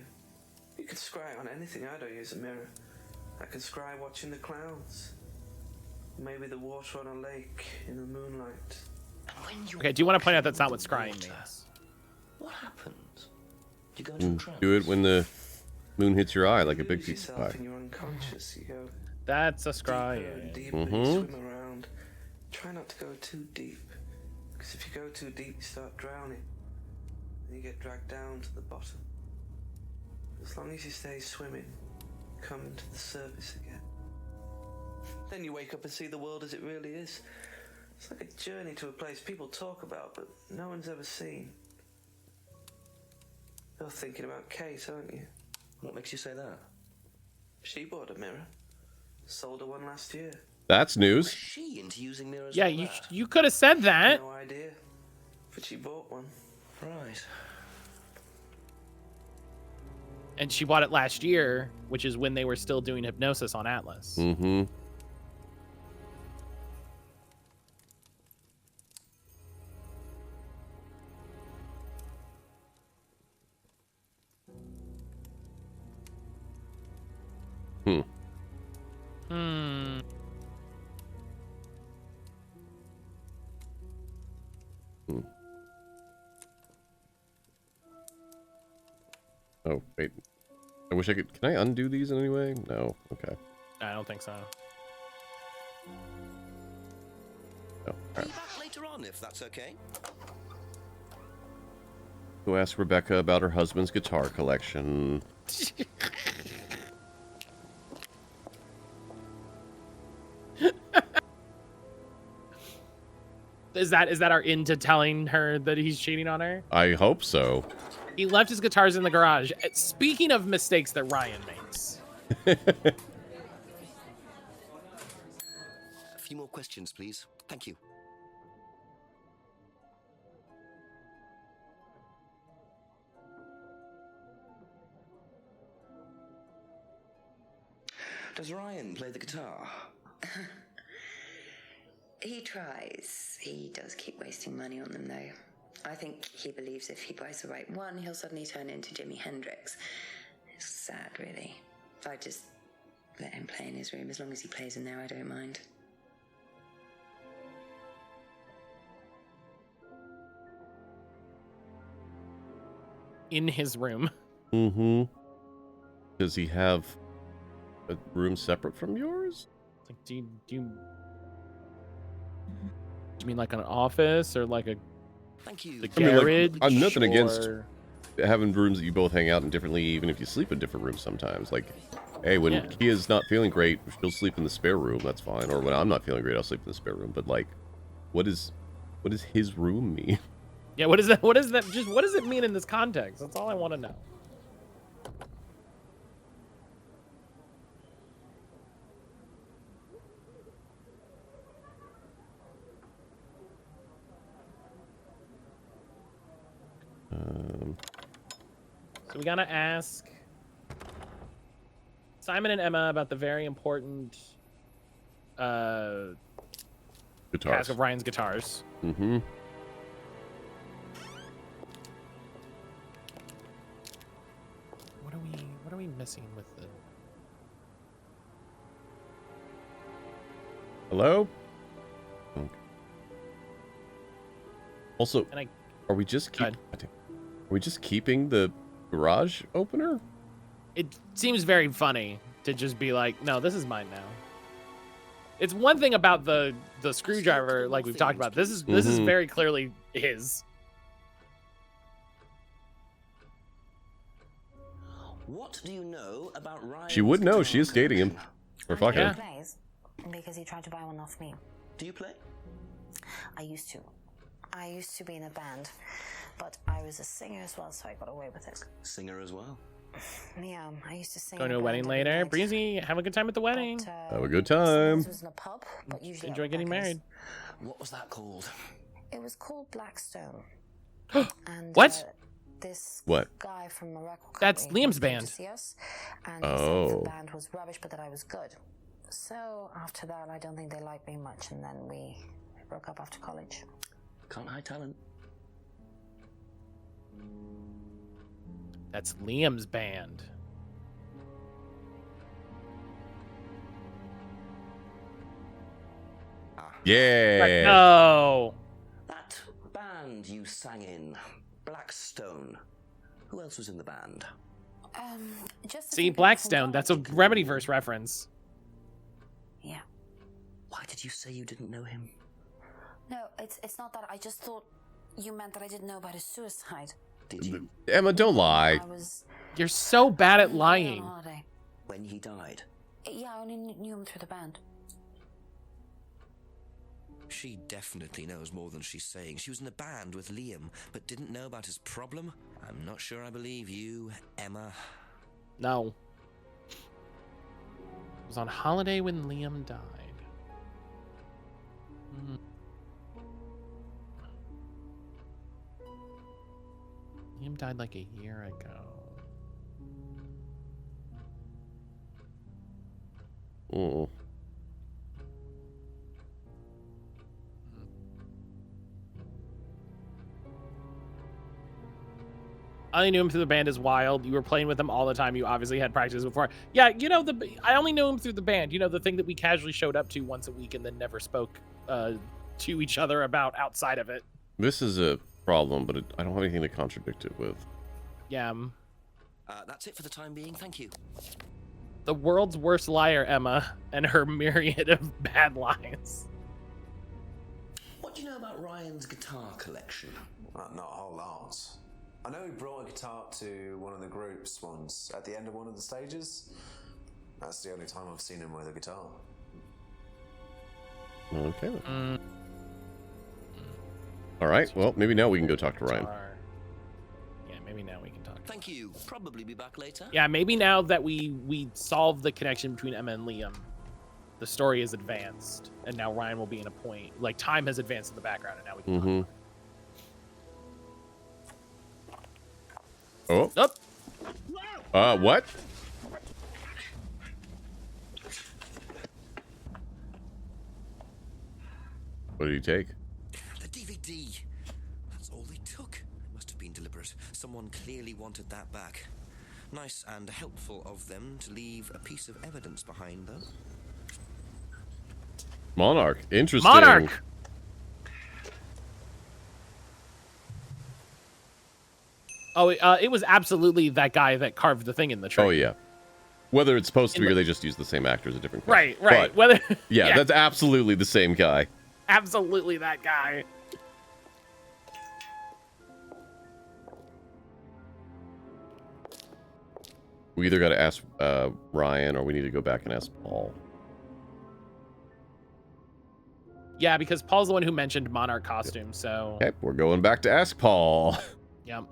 You can scry on anything. I don't use a mirror. I can scry watching the clouds. Maybe the water on a lake in the moonlight. Okay, do you want to point out that's not what scrying means? What happens? You go into a trance? Do it when the moon hits your eye like a big pizza pie. And you're unconscious. You go That's a scry. deeper, you swim around. Try not to go too deep. Because if you go too deep, you start drowning. And you get dragged down to the bottom. As long as you stay swimming, come to the surface again. Then you wake up and see the world as it really is. It's like a journey to a place people talk about, but no one's ever seen. You're thinking about Kate, aren't you? What makes you say that? She bought a mirror. Sold her one last year. That's news. Was she into using mirrors? Yeah, like you could have said that. No idea. But she bought one. Right. And she bought it last year, which is when they were still doing hypnosis on Atlas. Mm-hmm. Oh, wait. I wish I could... Can I undo these in any way? No. Okay. I don't think so. No. Be back later on, if that's okay. Go ask Rebecca about her husband's guitar collection. Is that our into telling her that he's cheating on her? I hope so. He left his guitars in the garage. Speaking of mistakes that Ryan makes. A few more questions, please. Thank you. Does Ryan play the guitar? He tries. He does keep wasting money on them, though. I think he believes if he buys the right one, he'll suddenly turn into Jimi Hendrix. It's sad, really. I just let him play in his room. As long as he plays in there, I don't mind. In his room. Mm-hmm. Does he have a room separate from yours? Like, do you mean like an office or like a Thank you. the I mean, garage? like, I'm nothing against or- having rooms that you both hang out in differently, even if you sleep in different rooms sometimes. Like, hey, when Kia's not feeling great, she'll sleep in the spare room. That's fine. Or when I'm not feeling great, I'll sleep in the spare room. But like, what does his room mean? Yeah, what is that? What is that? Just what does it mean in this context? That's all I want to know. So we gotta ask Simon and Emma about the very important Guitars. task of Ryan's guitars. Mm-hmm. we missing with the... Hello? Okay. Also, And are we just keeping the garage opener? It seems very funny to just be like, no, this is mine now. It's one thing about the screwdriver, like we've talked about. This is very clearly his. What do you know about Ryan? She would know. She is dating him. Or fucking him. He plays because he tried to buy one off me. Do you play? I used to. I used to be in a band, but I was a singer as well, so I got away with it. Singer as well. Yeah, I used to sing. Going to a wedding later. Breezy, have a good time at the wedding. Have a good time. This was in a pub, but usually Enjoy getting married. What was that called? It was called Blackstone. And, what? This what? guy from Morocco. That's Liam's band. To see us, and he said the band was rubbish, but that I was good. So after that, I don't think they liked me much, and then we broke up after college. Can't hide talent. That's Liam's band. Yeah. No. That band you sang in, Blackstone. Who else was in the band? Just See, Blackstone. That's a Remedyverse reference. Yeah. Why did you say you didn't know him? No, it's not that. I just thought you meant that I didn't know about his suicide. Did you? Emma, don't lie. You're so bad at lying. When he died? Yeah, I only knew him through the band. She definitely knows more than she's saying. She was in a band with Liam, but didn't know about his problem? I'm not sure I believe you, Emma. No. I was on holiday when Liam died. Liam died like a year ago. Oh. I only knew him through the band is wild. You were playing with him all the time. You obviously had practice before. Yeah, you know, I only knew him through the band. You know, the thing that we casually showed up to once a week and then never spoke to each other about outside of it. This is a problem, but I don't have anything to contradict it with. Yeah. That's it for the time being. Thank you. The world's worst liar, Emma, and her myriad of bad lies. What do you know about Ryan's guitar collection? Not a whole lot. I know he brought a guitar to one of the groups once at the end of one of the stages. That's the only time I've seen him with a guitar. Okay. All right. Well, maybe now we can go talk to Ryan. Yeah, maybe now we can talk. Thank you. Probably be back later. Yeah, maybe now that we solved the connection between Emma and Liam, the story is advanced, and now Ryan will be in a point. Like, time has advanced in the background, and now we can talk. Oh. Up. What? What did he take? The DVD. That's all they took. It must have been deliberate. Someone clearly wanted that back. Nice and helpful of them to leave a piece of evidence behind, though. Monarch. Interesting. Monarch. Oh, it was absolutely that guy that carved the thing in the tree. Oh, yeah. Whether it's supposed to be or they just use the same actor is a different question. Right. But, Whether yeah, that's absolutely the same guy. Absolutely that guy. We either got to ask Ryan or we need to go back and ask Paul. Yeah, because Paul's the one who mentioned Monarch costume, so... Okay, we're going back to ask Paul. Yep.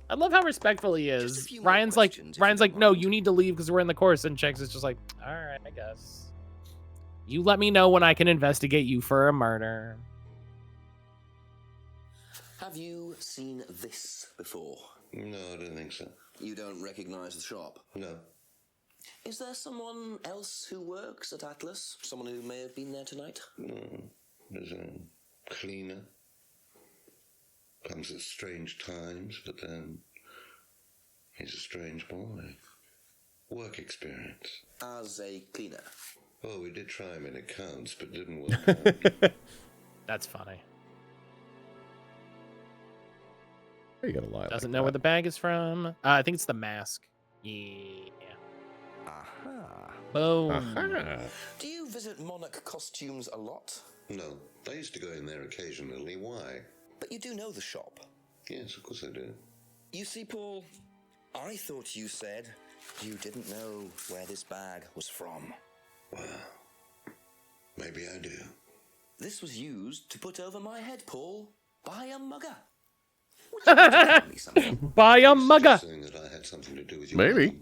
I love how respectful he is. Ryan's like, no, you need to leave because we're in the course, and Chex is just like, all right, I guess. You let me know when I can investigate you for a murder. Have you seen this before? No, I don't think so. You don't recognize the shop? No. Is there someone else who works at Atlas? Someone who may have been there tonight? No. There's a cleaner. Comes at strange times, but then he's a strange boy. Work experience. As a cleaner. Oh, we did try him in accounts, but didn't work out. That's funny. You gotta lie. Doesn't know where the bag is from. I think it's the mask. Yeah. Aha. Boom. Aha. Do you visit Monarch costumes a lot? No, I used to go in there occasionally. Why? But you do know the shop. Yes, of course I do. You see, Paul, I thought you said you didn't know where this bag was from. Well, maybe I do. This was used to put over my head, Paul, by a mugger. Would you tell me something? By a mugger. Saying that I had something to do with your Maybe. money?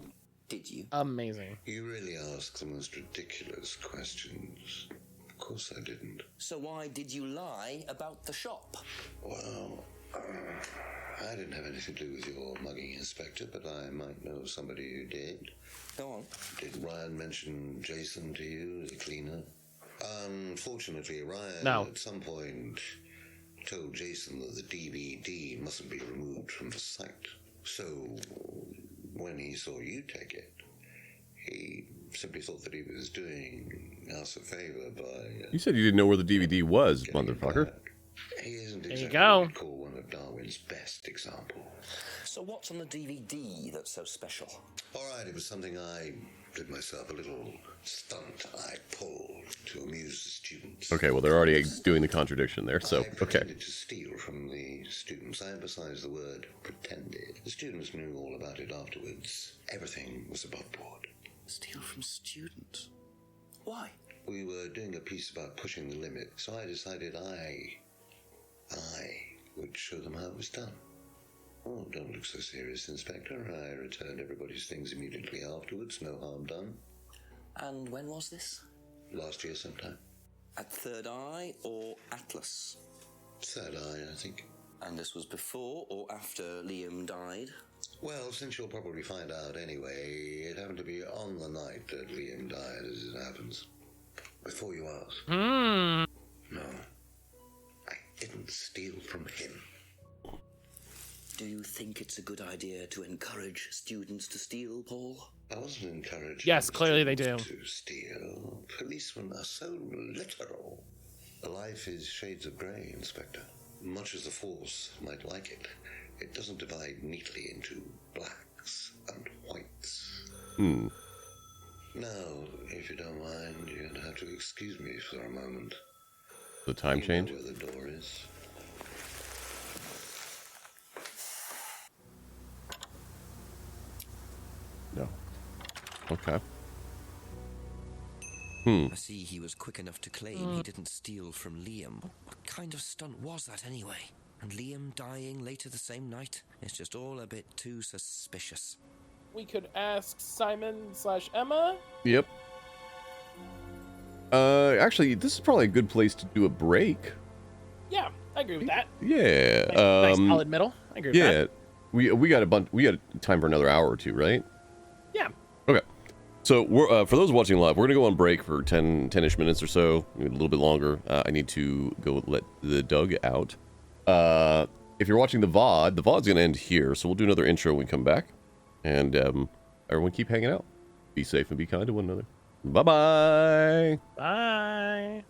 Did you? Amazing. You really ask the most ridiculous questions. Of course I didn't. So why did you lie about the shop? Well, I didn't have anything to do with your mugging, Inspector, but I might know somebody who did. Go on. Did Ryan mention Jason to you as a cleaner? Unfortunately, Ryan at some point told Jason that the DVD mustn't be removed from the site. So, when he saw you take it, he simply thought that he was doing us a favor by... You said you didn't know where the DVD was, motherfucker. He isn't There you exactly go. what you'd call one of Darwin's best examples. So what's on the DVD that's so special? All right, it was something I did myself, a little stunt I pulled to amuse the students. Okay, well, they're already doing the contradiction there, so, I okay. pretended to steal from the students. I emphasize the word pretended. The students knew all about it afterwards. Everything was above board. Steal from students? Why? We were doing a piece about pushing the limit, so I decided I would show them how it was done. Oh, don't look so serious, Inspector. I returned everybody's things immediately afterwards. No harm done. And when was this? Last year sometime. At Third Eye or Atlas? Third Eye, I think. And this was before or after Liam died? Well, since you'll probably find out anyway, it happened to be on the night that Liam died, as it happens. Before you ask. No. I didn't steal from him. Do you think it's a good idea to encourage students to steal, Paul? I wasn't encouraged. Yes, clearly they do. To steal. Policemen are so literal. Life is shades of grey, Inspector. Much as the Force might like it, it doesn't divide neatly into blacks and whites. Now, if you don't mind, you're going to have to excuse me for a moment. The time You know change? where the door is. No. Okay. I see he was quick enough to claim he didn't steal from Liam. What kind of stunt was that anyway? And Liam dying later the same night? It's just all a bit too suspicious. We could ask Simon/Emma. Yep. Actually, this is probably a good place to do a break. Yeah, I agree with that. Yeah. Nice solid middle. I agree with that. Yeah. We got a bunch. We got time for another hour or two, right? Yeah. Okay. So we're for those watching live, we're gonna go on break for 10-ish minutes or so, maybe a little bit longer. I need to go let the Doug out. If you're watching the VOD's gonna end here, so we'll do another intro when we come back. And everyone keep hanging out. Be safe and be kind to one another. Bye-bye. Bye.